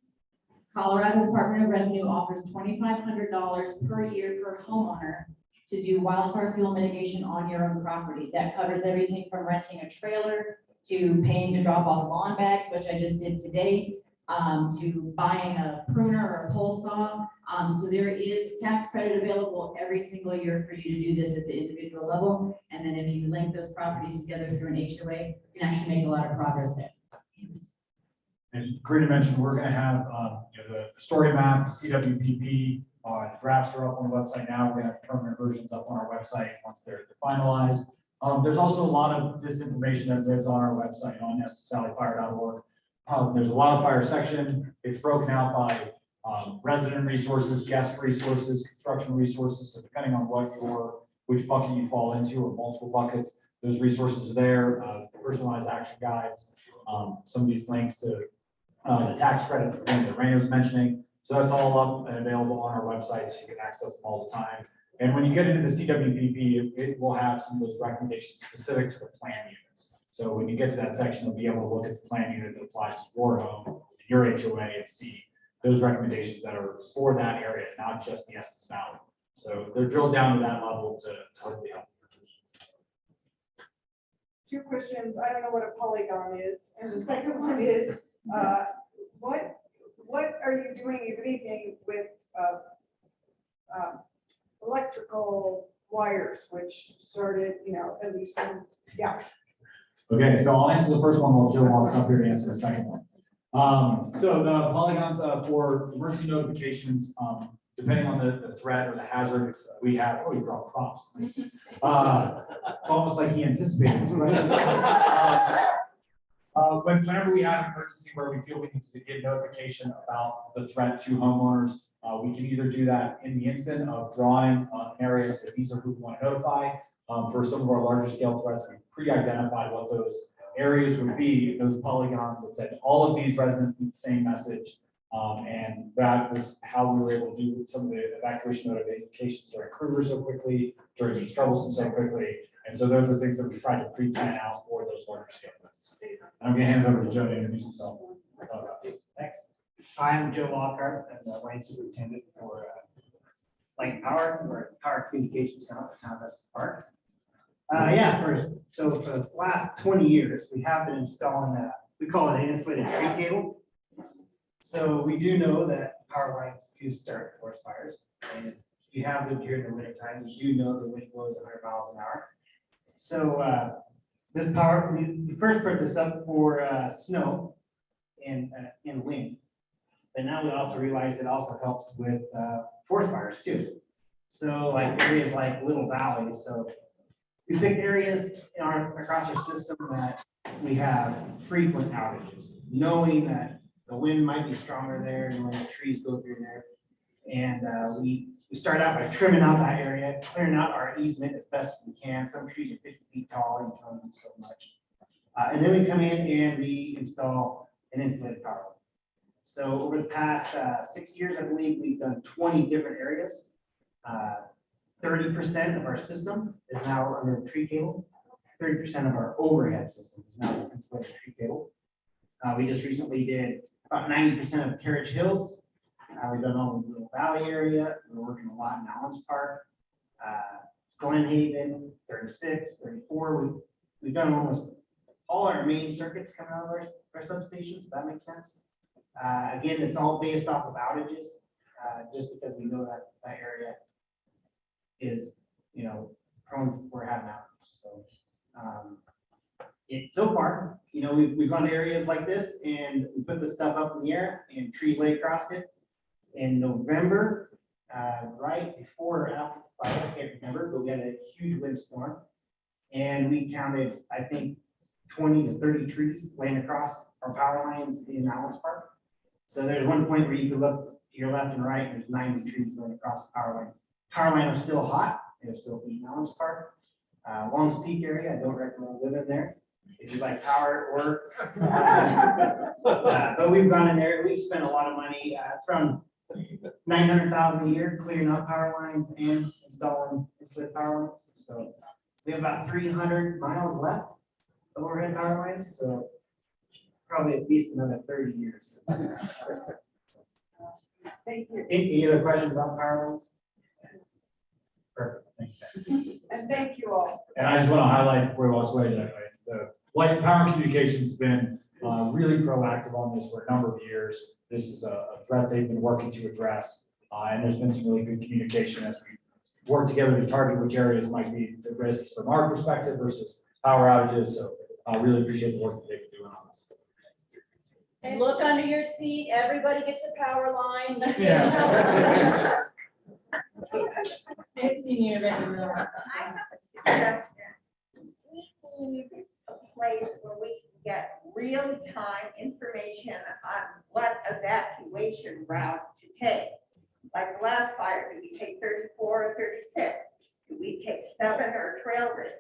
Colorado Department of Revenue offers $2,500 per year per homeowner to do wildfire fuel mitigation on your own property. That covers everything from renting a trailer to paying to drop off lawn bags, which I just did today, to buying a pruner or a pole saw. So there is tax credit available every single year for you to do this at the individual level. And then if you link those properties together through an HOA, you can actually make a lot of progress there. And Karina mentioned, we're going to have the story map, the CWPP, the drafts are up on the website now. We're going to have permanent versions up on our website once they're finalized. There's also a lot of this information that lives on our website on estesvalleyfire.org. There's a wildfire section. It's broken out by resident resources, guest resources, construction resources. So depending on which bucket you fall into, or multiple buckets, those resources are there. Personalized action guides, some of these links to the tax credits, the thing that Raina was mentioning. So that's all up and available on our website, so you can access them all the time. And when you get into the CWPP, it will have some of those recommendations specific to the plan units. So when you get to that section, you'll be able to look at the plan unit that applies to your home, your HOA, and see those recommendations that are for that area, not just the Estes Valley. So they're drilled down to that level to hopefully help. 2 questions. I don't know what a polygon is. And the second one is, what are you doing, if anything, with electrical wires, which started, at least yeah. Okay, so I'll answer the first one while Joe walks up here to answer the second one. So the polygons for emergency notifications, depending on the threat or the hazard, we have, oh, you brought props. Nice. It's almost like he anticipated this question. Whenever we have an emergency where we feel we need to give notification about the threat to homeowners, we can either do that in the instant of drawing an area and say, these are who we want to notify. For some of our larger scale threats, we pre-identified what those areas would be, those polygons that said all of these residents need the same message. And that was how we were able to do some of the evacuation notifications during Kruger so quickly, during these troublesome so quickly. And so those were things that we tried to pre-plan out for those larger scale threats. I'm gonna hand it over to Joe to introduce himself. Thanks. I'm Joe Lockhart. I'm the line superintendent for Light Power, or Power Communications Center at Town West Park. So for the last 20 years, we have been installing we call it an insulated tree cable. So we do know that power lines do start forest fires. And if you have lived here in the winter time, you do know the wind blows 100 miles an hour. So this power, we first put this up for snow and wind. But now we also realize it also helps with forest fires too. So like areas like Little Valley. So we picked areas across our system that we have frequent outages, knowing that the wind might be stronger there and when the trees go through there. And we start out by trimming out that area, clearing out our easement as best as we can. Some trees are 50 feet tall and you can only do so much. And then we come in and we install an insulated power line. So over the past 6 years, I believe we've done 20 different areas. 30% of our system is now under the tree cable. 30% of our overhead system is now this insulated tree cable. We just recently did about 90% of Carriage Hills. We've done all the Little Valley area. We're working a lot in Allen's Park, Glen Haven, 36, 34. We've done almost all our main circuits coming out of our substations, if that makes sense. Again, it's all based off of outages, just because we know that that area is, prone for having outages. So, so far, we've gone to areas like this and we put the stuff up in the air and trees lay across it. In November, right before or after, I can't remember, but we had a huge windstorm and we counted, I think, 20 to 30 trees laying across our power lines in Allen's Park. So there's one point where you could look to your left and right, and there's 90 trees going across the power line. Power line was still hot, it was still heat in Allen's Park. Long's Peak area, I don't recommend living there if you like power at work. But we've gone in there, we've spent a lot of money. It's around $900,000 a year clearing out power lines and installing insulated power lines. So we have about 300 miles left of overhead power lines. So probably at least another 30 years. Thank you. Any other questions about power lines? Perfect. Thanks. And thank you all. And I just want to highlight before we walk away that the Light Power Communications has been really proactive on this for a number of years. This is a threat they've been working to address, and there's been some really good communication as we work together to target which areas might be the risks from our perspective versus power outages. So I really appreciate the work that they've been doing on this. And look under your seat, everybody gets a power line. It's senior event. I have a suggestion. We need a place where we can get real-time information on what evacuation route to take. Like the last fire, do we take 34 or 36? Do we take 7 or Trail Ridge?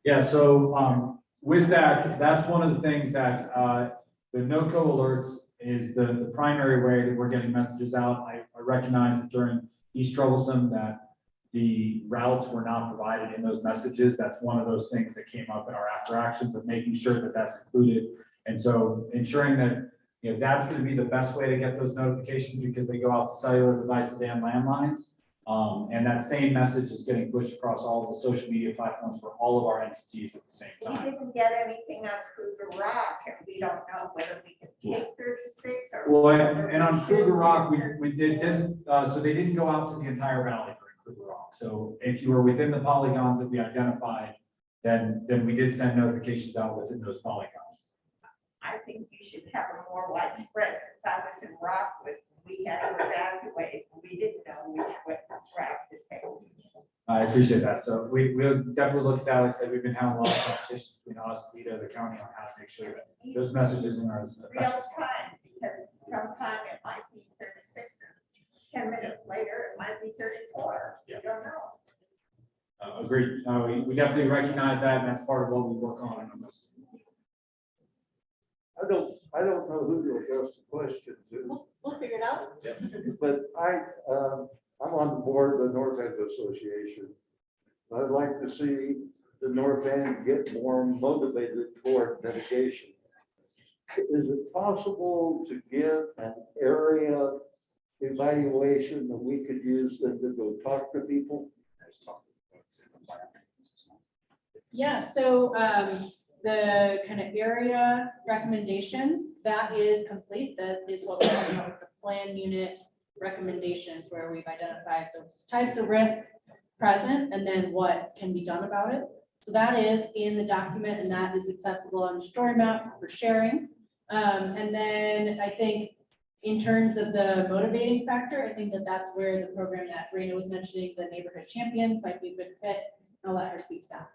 Yeah, so with that, that's one of the things that the NOCO alerts is the primary way that we're getting messages out. I recognize that during East Troublesome that the routes were not provided in those messages. That's one of those things that came up in our after actions of making sure that that's included. And so ensuring that that's going to be the best way to get those notifications because they go out to cellular devices and landlines. And that same message is getting pushed across all of the social media platforms for all of our entities at the same We time. didn't get anything on Kruger Rock, and we don't know whether we can take 36 or. Well, and on Kruger Rock, we did this, so they didn't go out to the entire valley for Kruger Rock. So if you were within the polygons that we identified, then we did send notifications out within those polygons. I think you should have a more widespread, because I was in Rock with we had to evaluate, we didn't know which route to take. I appreciate that. So we'll definitely look at that. Like I said, we've been having a lot of conversations between us, Vito, the county, on how to make sure that those messages are as Real effective. time, because sometime it might be 36 and 10 minutes later, it might be 34. You don't know. Agreed. No, we definitely recognize that, and that's part of what we work on this. I don't know who to address the question to, We'll figure it out. but I'm on the board of the North End Association. I'd like to see the North End get more motivated toward mitigation. Is it possible to give an area evaluation that we could use then to go talk to people? Yeah, so the kind of area recommendations, that is complete. That is what we're talking about with the plan unit recommendations, where we've identified those types of risk present and then what can be done about it. So that is in the document, and that is accessible on the Storymap for sharing. And then I think in terms of the motivating factor, I think that that's where the program that Raina was mentioning, the neighborhood champions, might be a good fit. I'll let her speak to that.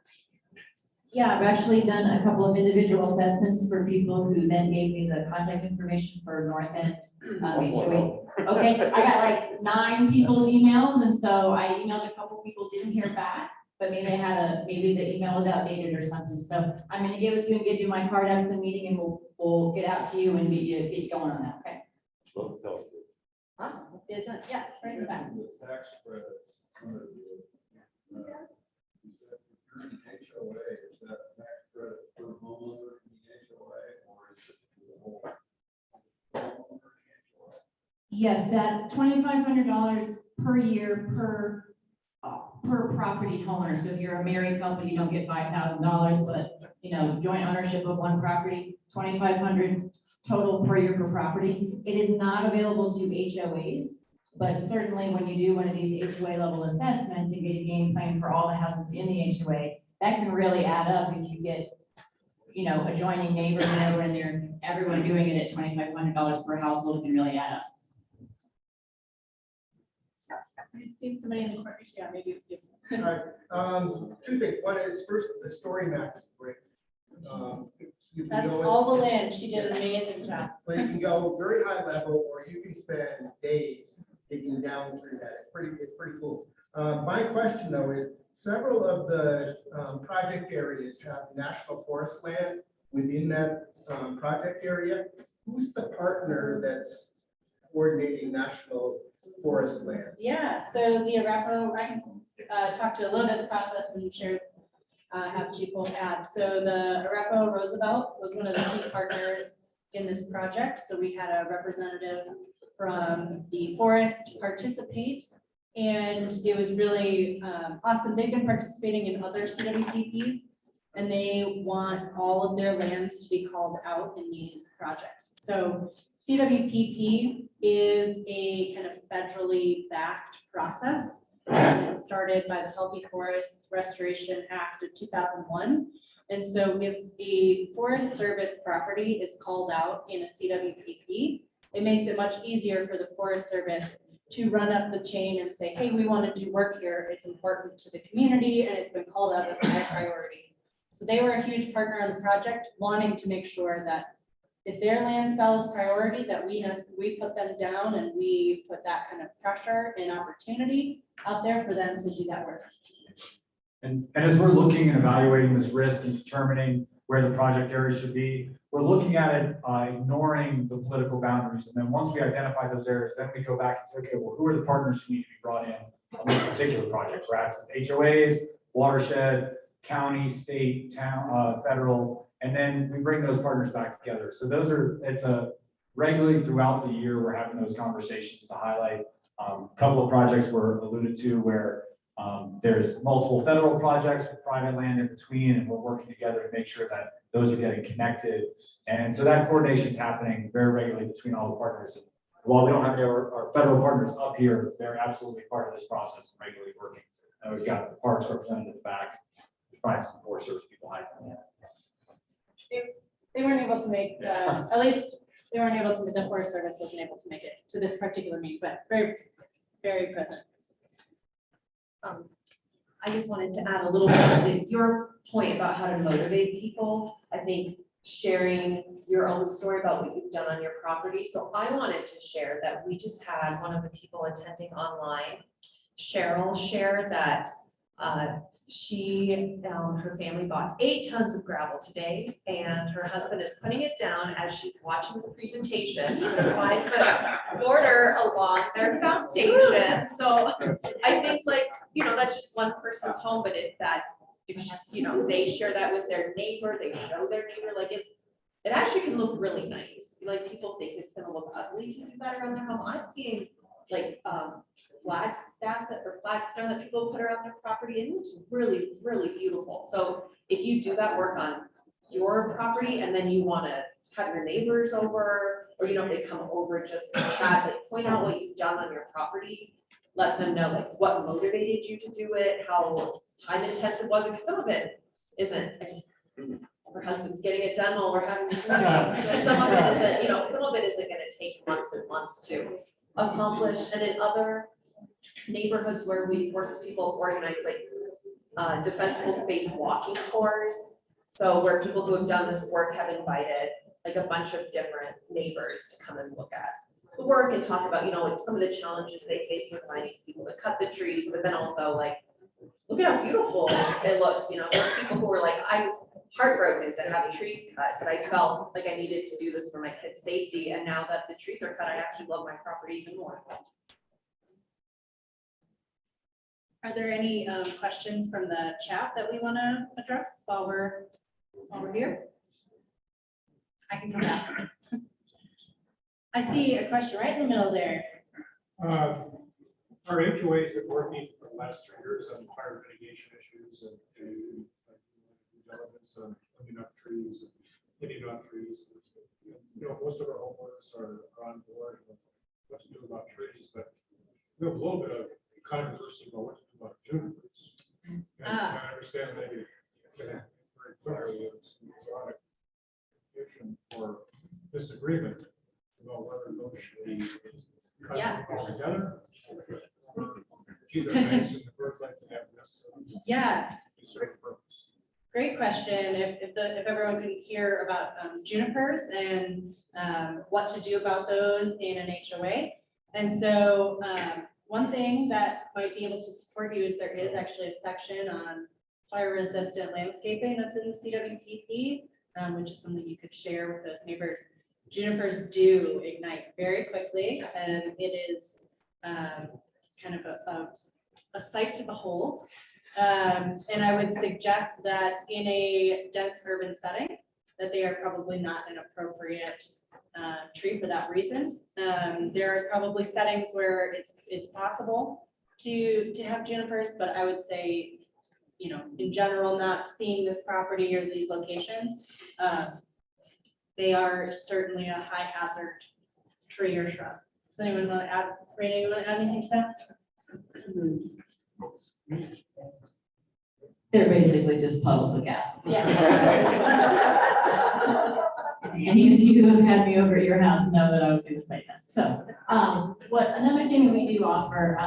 Yeah, I've actually done a couple of individual assessments for people who then gave me the contact information for North End HOA. Okay, I got like 9 people's emails, and so I emailed a couple people, didn't hear back, but maybe maybe the email was outdated or something. So I'm gonna give it to you and give you my card after the meeting, and we'll get out to you and get you going on that, okay? Awesome, let's get it done. Yeah, right in the back. Tax credits. HOA, is that tax credit for homeowner in the HOA, or is it for the whole homeowner in the HOA? Yes, that $2,500 per year per property owner. So if you're a married couple, you don't get $5,000, but joint ownership of one property, $2,500 total per year per property. It is not available to HOAs, but certainly when you do one of these HOA level assessments and get a game plan for all the houses in the HOA, that can really add up if you get, adjoining neighbors over and they're everyone doing it at $2,500 per household, it can really add up. I've seen somebody in the corner. Yeah, maybe it's you. Two things. One is first, the story map is great. You can That's go in- all the land. She did an amazing job. So you can go very high level, or you can spend days digging down through that. It's pretty cool. My question though is, several of the project areas have national forest land within that project area. Who's the partner that's coordinating national forest land? Yeah, so the Arapaho, I can talk to a little bit of the process and share, have Chief Wolf add. So the Arapaho Roosevelt was one of the key partners in this project. So we had a representative from the forest participate, and it was really awesome. They've been participating in other CWPPs, and they want all of their lands to be called out in these projects. So CWPP is a kind of federally backed process. It started by the Healthy Forests Restoration Act of 2001. And so if a Forest Service property is called out in a CWPP, it makes it much easier for the Forest Service to run up the chain and say, hey, we want to do work here. It's important to the community and it's been called out as a high priority. So they were a huge partner on the project, wanting to make sure that if their lands fell as priority, that we put them down and we put that kind of pressure and opportunity out there for them to do that work. And as we're looking and evaluating this risk and determining where the project area should be, we're looking at it ignoring the political boundaries. And then once we identify those areas, then we go back and say, okay, well, who are the partners who need to be brought in on this particular project? Perhaps HOAs, watershed, county, state, town, federal, and then we bring those partners back together. So it's regularly throughout the year, we're having those conversations to highlight a couple of projects were alluded to where there's multiple federal projects with private land in between, and we're working together to make sure that those are getting connected. And so that coordination is happening very regularly between all the partners. And while we don't have our federal partners up here, they're absolutely part of this process and regularly working. And we've got the parks represented at the back, probably some Forest Service people hiding. They weren't able to make, at least they weren't able to, the Forest Service wasn't able to make it to this particular meeting, but very, very present. I just wanted to add a little bit to your point about how to motivate people. I think sharing your own story about what you've done on your property. So I wanted to share that we just had one of the people attending online, Cheryl, share that her family bought 8 tons of gravel today, and her husband is putting it down as she's watching this presentation, 5-foot border along their foundation. So I think, like, you know, that's just one person's home, but if you know, they share that with their neighbor, they show their neighbor, like it actually can look really nice. Like, people think it's gonna look ugly to do that around their home. I'm seeing like flagstone that people put around their property, and it looks really, really beautiful. So if you do that work on your property and then you want to have your neighbors over, or you know, if they come over just to chat, like point out what you've done on your property, let them know like what motivated you to do it, how time intensive was it, because some of it isn't. Her husband's getting it done while we're having this meeting. So some of it isn't, you know, some of it isn't going to take months and months to accomplish. And in other neighborhoods where we work with people, organize like defensible space walking tours. So where people who have done this work have invited like a bunch of different neighbors to come and look at the work and talk about, you know, like some of the challenges they face with finding people to cut the trees, but then also like, look at how beautiful it looks. You know, there are people who were like, I was heartbroken to have trees cut, but I felt like I needed to do this for my kids' safety. And now that the trees are cut, I actually love my property even more. Are there any questions from the chat that we want to address while we're here? I can come back. I see a question right in the middle there. Our HOA has been working for the last 3 years on fire mitigation issues and developments on cleaning up trees and hitting on trees. You know, most of our homeowners are on board with what to do about trees, but we have a little bit of controversy about what to do about junipers. And I understand that you can have very clearly it's a lot of confusion or disagreement about whether those should be cut together. Keep it nice and the birds like to have this. Yeah. Serve a purpose. Great question. If everyone could hear about junipers and what to do about those in an HOA. And so one thing that might be able to support you is there is actually a section on fire resistant landscaping that's in the CWPP, which is something you could share with those neighbors. Junipers do ignite very quickly, and it is kind of a sight to behold. And I would suggest that in a dense urban setting, that they are probably not an appropriate tree for that reason. There are probably settings where it's possible to have junipers, but I would say, you know, in general, not seeing this property or these locations, they are certainly a high hazard tree or shrub. Does anyone want to add, Brady, you want to add anything to that? They're basically just puddles of gas. Yeah. And even if you have had me over at your house, know that I was going to say that. So another thing that we do offer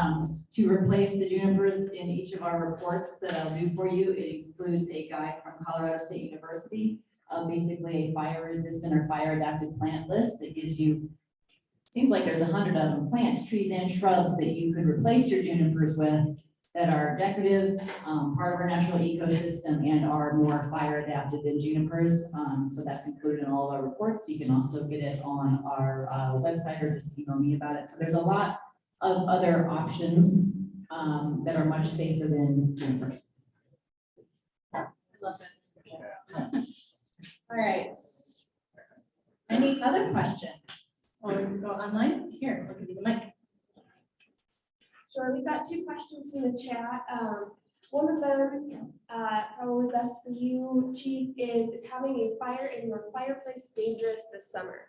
to replace the junipers in each of our reports that I'll do for you, it includes a guide from Colorado State University, basically a fire resistant or fire adapted plant list that gives you, seems like there's 100 of them, plants, trees, and shrubs that you could replace your junipers with that are decorative, part of our natural ecosystem, and are more fire adapted than junipers. So that's included in all of our reports. You can also get it on our website or just email me about it. So there's a lot of other options that are much safer than junipers. I love that. All right. Any other questions? Or go online? Here, I'll give you the mic. Sure, we've got 2 questions from the chat. One of them, probably best for you, Chief, is having a fire in your fireplace dangerous this summer?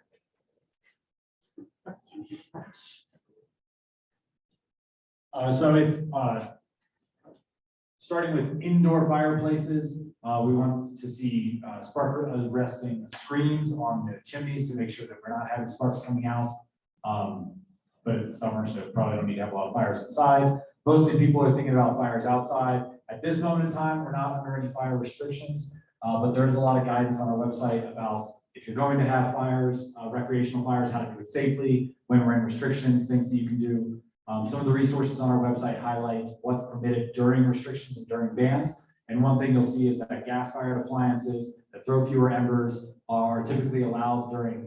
starting with indoor fireplaces, we want to see spark arresting screens on the chimneys to make sure that we're not having sparks coming out. But it's summer, so probably don't need to have a lot of fires inside. Mostly people are thinking about fires outside. At this moment in time, we're not under any fire restrictions, but there's a lot of guidance on our website about if you're going to have fires, recreational fires, how to do it safely, when we're in restrictions, things that you can do. Some of the resources on our website highlight what's permitted during restrictions and during bans. And one thing you'll see is that gas-fired appliances that throw fewer embers are typically allowed during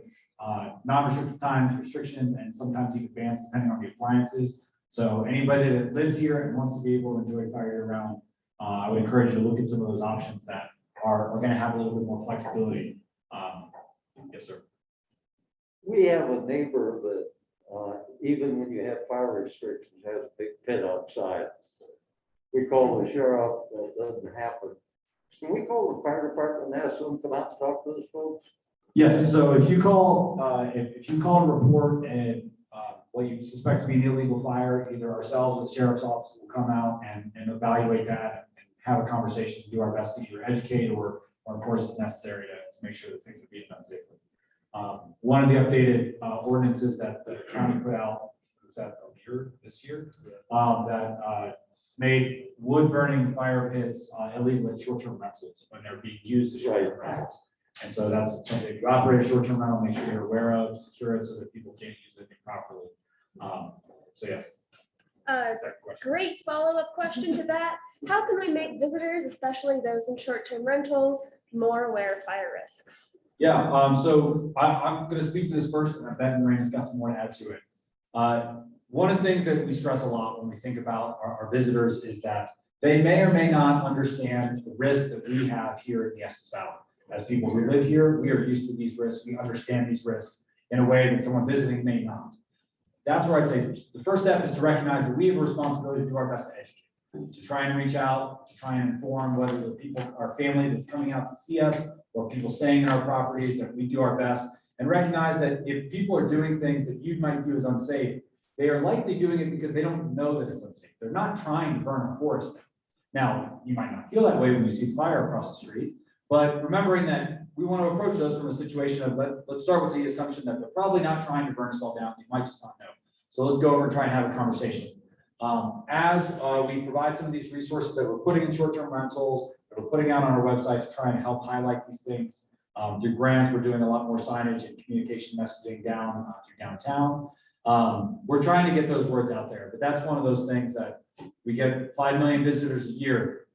non-restricted times, restrictions, and sometimes even bans depending on the appliances. So anybody that lives here and wants to be able to enjoy fire year-round, I would encourage you to look at some of those options that are going to have a little bit more flexibility. Yes, sir. We have a neighbor that, even when you have fire restrictions, has a big pit outside. We call the sheriff, that doesn't happen. Can we call the fire department and ask them to come out and talk to those folks? Yes, so if you call, if you call to report and what you suspect to be an illegal fire, either ourselves or the sheriff's office will come out and evaluate that and have a conversation, do our best to either educate or of course it's necessary to make sure that things are being done safely. One of the updated ordinances that the county put out, was that this year, that made wood burning fire pits illegal at short-term rentals when they're being used as short-term rentals. And so that's something you operate a short-term rental, make sure you're aware of, secure it so that people can't use it improperly. So yes. Great follow-up question to that. How can we make visitors, especially those in short-term rentals, more aware of fire risks? Yeah, so I'm going to speak to this first, and I bet Marina's got some more to add to it. One of the things that we stress a lot when we think about our visitors is that they may or may not understand the risks that we have here in the Estes Valley. As people who live here, we are used to these risks. We understand these risks in a way that someone visiting may not. That's where I'd say the first step is to recognize that we have a responsibility to do our best to educate, to try and reach out, to try and inform whether the people, our family that's coming out to see us, or people staying in our properties, that we do our best, and recognize that if people are doing things that you might view as unsafe, they are likely doing it because they don't know that it's unsafe. They're not trying to burn a forest down. Now, you might not feel that way when you see fire across the street, but remembering that we want to approach those from a situation of let's start with the assumption that they're probably not trying to burn us all down. You might just not know. So let's go over and try and have a conversation. As we provide some of these resources that we're putting in short-term rentals, that we're putting out on our website to try and help highlight these things. Through grants, we're doing a lot more signage and communication messaging down through downtown. We're trying to get those words out there, but that's one of those things that we get 5 million visitors a year.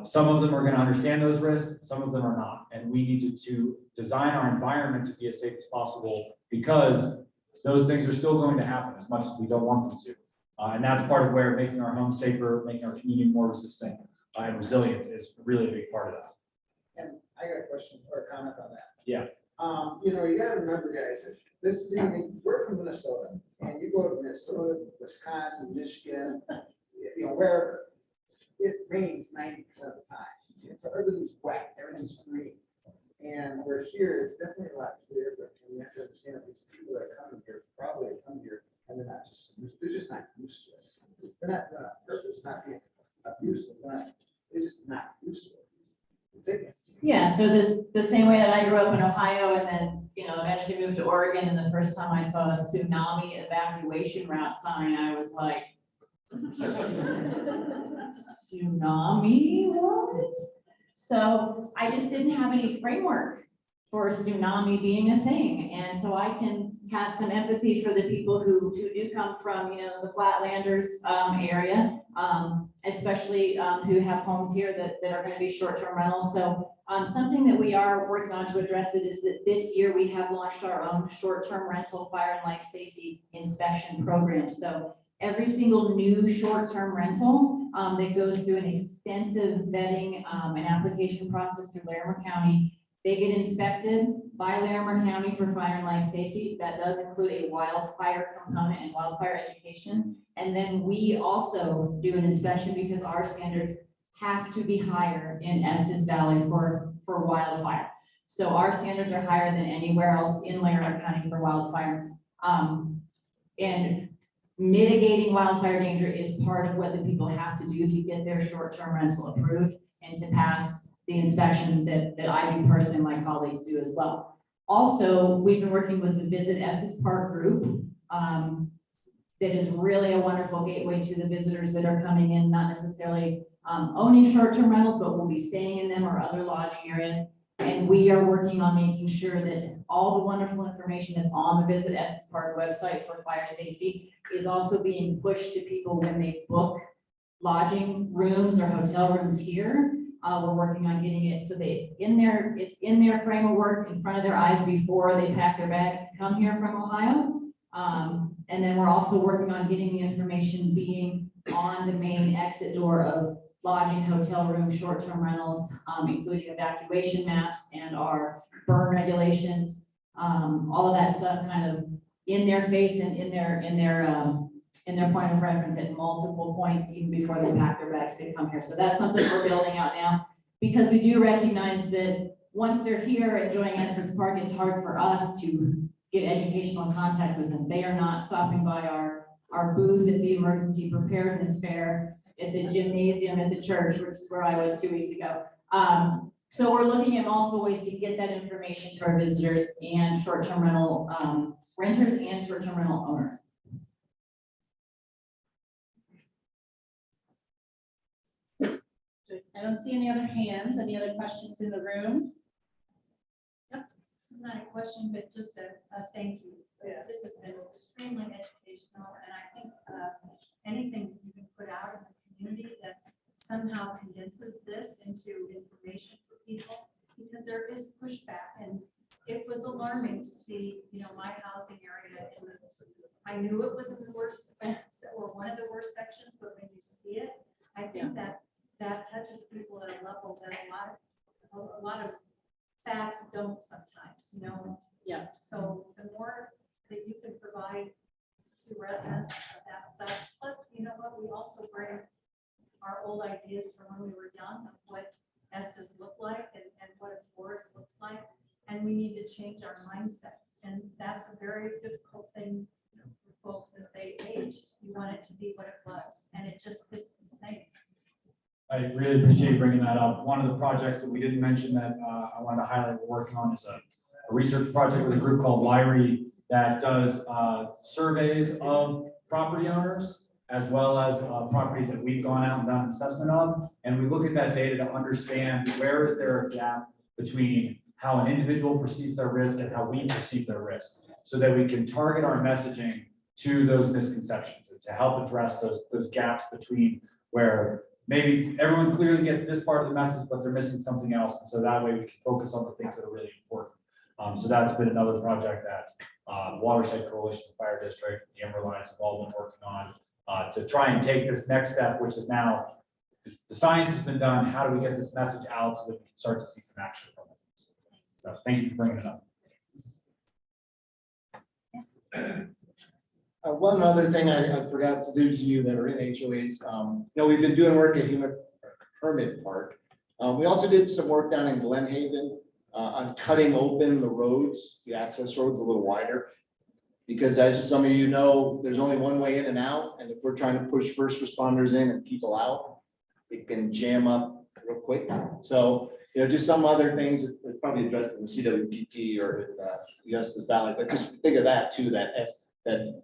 Some of them are going to understand those risks, some of them are not. And we need to design our environment to be as safe as possible because those things are still going to happen as much as we don't want them to. And that's part of where making our homes safer, making our community more resistant and resilient is really a big part of that. And I got a question or a comment on that. Yeah. You know, you gotta remember, guys, that this is even, we're from Minnesota, and you go to Minnesota, Wisconsin, Michigan, you know, wherever, it rains 90% of the time. It's everything's wet, everything's green. And we're here, it's definitely a lot clearer, but we have to understand that these people that are coming here probably come here and they're just not used to it. They're not purpose, not being abusive, they're just not used to it. Yeah, so the same way that I grew up in Ohio and then, eventually moved to Oregon, and the first time I saw a tsunami evacuation route sign, I was like, tsunami, what? So I just didn't have any framework for tsunami being a thing. And so I can have some empathy for the people who do come from, the Flatlanders area, especially who have homes here that are going to be short-term rentals. So something that we are working on to address it is that this year we have launched our own short-term rental fire and life safety inspection program. So every single new short-term rental that goes through an extensive vetting and application process through Larimer County, they get inspected by Larimer County for fire and life safety. That does include a wildfire component and wildfire education. And then we also do an inspection because our standards have to be higher in Estes Valley for wildfire. So our standards are higher than anywhere else in Larimer County for wildfire. And mitigating wildfire danger is part of what the people have to do to get their short-term rental approved and to pass the inspection that I do personally, and my colleagues do as well. Also, we've been working with the Visit Estes Park group. That is really a wonderful gateway to the visitors that are coming in, not necessarily owning short-term rentals, but will be staying in them or other lodging areas. And we are working on making sure that all the wonderful information that's on the Visit Estes Park website for fire safety is also being pushed to people when they book lodging rooms or hotel rooms here. We're working on getting it so that it's in their frame of work in front of their eyes before they pack their bags to come here from Ohio. And then we're also working on getting the information being on the main exit door of lodging, hotel rooms, short-term rentals, including evacuation maps and our burn regulations, all of that stuff kind of in their face and in their point of reference at multiple points, even before they pack their bags to come here. So that's something we're building out now, because we do recognize that once they're here enjoying Estes Park, it's hard for us to get educational contact with them. They are not stopping by our booth at the emergency preparedness fair, at the gymnasium, at the church, which is where I was 2 weeks ago. So we're looking at multiple ways to get that information to our visitors and short-term rental renters and short-term rental owners. I don't see any other hands. Any other questions in the room? This is not a question, but just a thank you. This has been extremely educational, and I think anything you can put out in the community that somehow condenses this into information for people, because there is pushback, and it was alarming to see, my housing area I knew it was in the worst or one of the worst sections, but when you see it, I think that touches people at a level that a lot of facts don't sometimes, Yeah. So the more that you can provide to residents of that stuff, plus, you know what, we also bring our old ideas from when we were young of what Estes looked like and what a forest looks like. And we need to change our mindsets. And that's a very difficult thing for folks as they age. You want it to be what it was, and it just isn't the same. I really appreciate you bringing that up. One of the projects that we didn't mention that I wanted to highlight we're working on is a research project with a group called Lyrie that does surveys of property owners as well as properties that we've gone out and done an assessment of. And we look at that data to understand where is there a gap between how an individual perceives their risk and how we perceive their risk, so that we can target our messaging to those misconceptions and to help address those gaps between where maybe everyone clearly gets this part of the message, but they're missing something else. And so that way we can focus on the things that are really important. So that's been another project that Watershed Coalition Fire District, the Emerald Alliance have all been working on to try and take this next step, which is now the science has been done. How do we get this message out so that we can start to see some action from it? So thank you for bringing it up. One other thing I forgot to those of you that are in HOAs, we've been doing work at Human Hermit Park. We also did some work down in Glen Haven on cutting open the roads, the access roads a little wider. Because as some of you know, there's only one way in and out, and if we're trying to push first responders in and people out, it can jam up real quick. So, just some other things that are probably addressed in the CWPP or in the Estes Valley, but just think of that too, that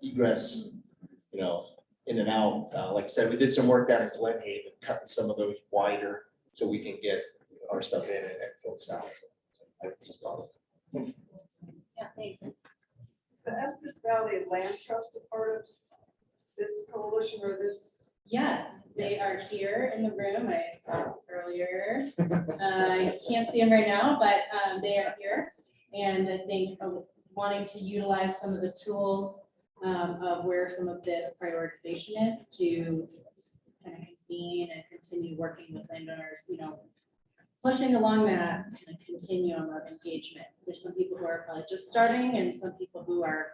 egress, in and out. Like I said, we did some work down in Glen Haven, cutting some of those wider so we can get our stuff in and folks out. So I just thought of it. Yeah, thanks. Is the Estes Valley Land Trust a part of this coalition or this? Yes, they are here in the room. I saw them earlier. I can't see them right now, but they are here. And I think wanting to utilize some of the tools of where some of this prioritization is to kind of convene and continue working with landowners, pushing along that kind of continuum of engagement. There's some people who are probably just starting and some people who are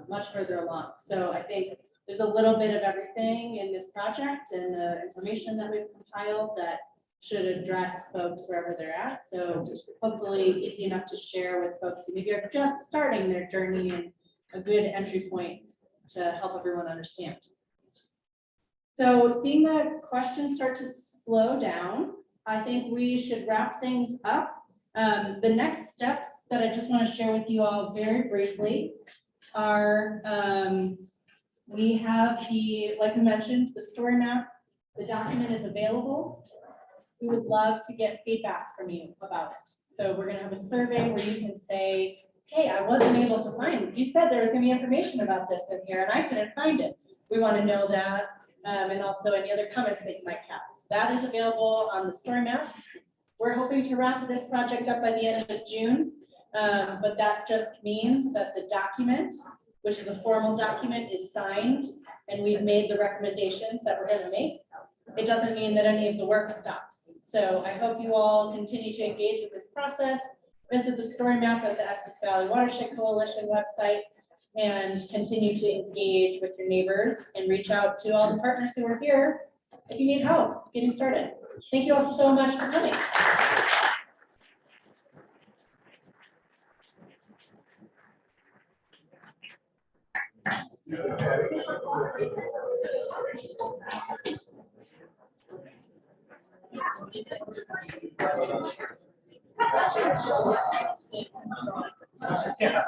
much further along. So I think there's a little bit of everything in this project and the information that we've compiled that should address folks wherever they're at. So hopefully easy enough to share with folks who maybe are just starting their journey and a good entry point to help everyone understand. So seeing the questions start to slow down, I think we should wrap things up. The next steps that I just want to share with you all very briefly are, we have like we mentioned, the story map. The document is available. We would love to get feedback from you about it. So we're going to have a survey where you can say, hey, I wasn't able to find it. You said there was going to be information about this in here and I couldn't find it. We want to know that. And also any other comments that you might have. So that is available on the story map. We're hoping to wrap this project up by the end of June, but that just means that the document, which is a formal document, is signed and we've made the recommendations that we're going to make. It doesn't mean that any of the work stops. So I hope you all continue to engage with this process. Visit the story map at the Estes Valley Watershed Coalition website and continue to engage with your neighbors and reach out to all the partners who are here if you need help getting started. Thank you all so much for coming. Yeah.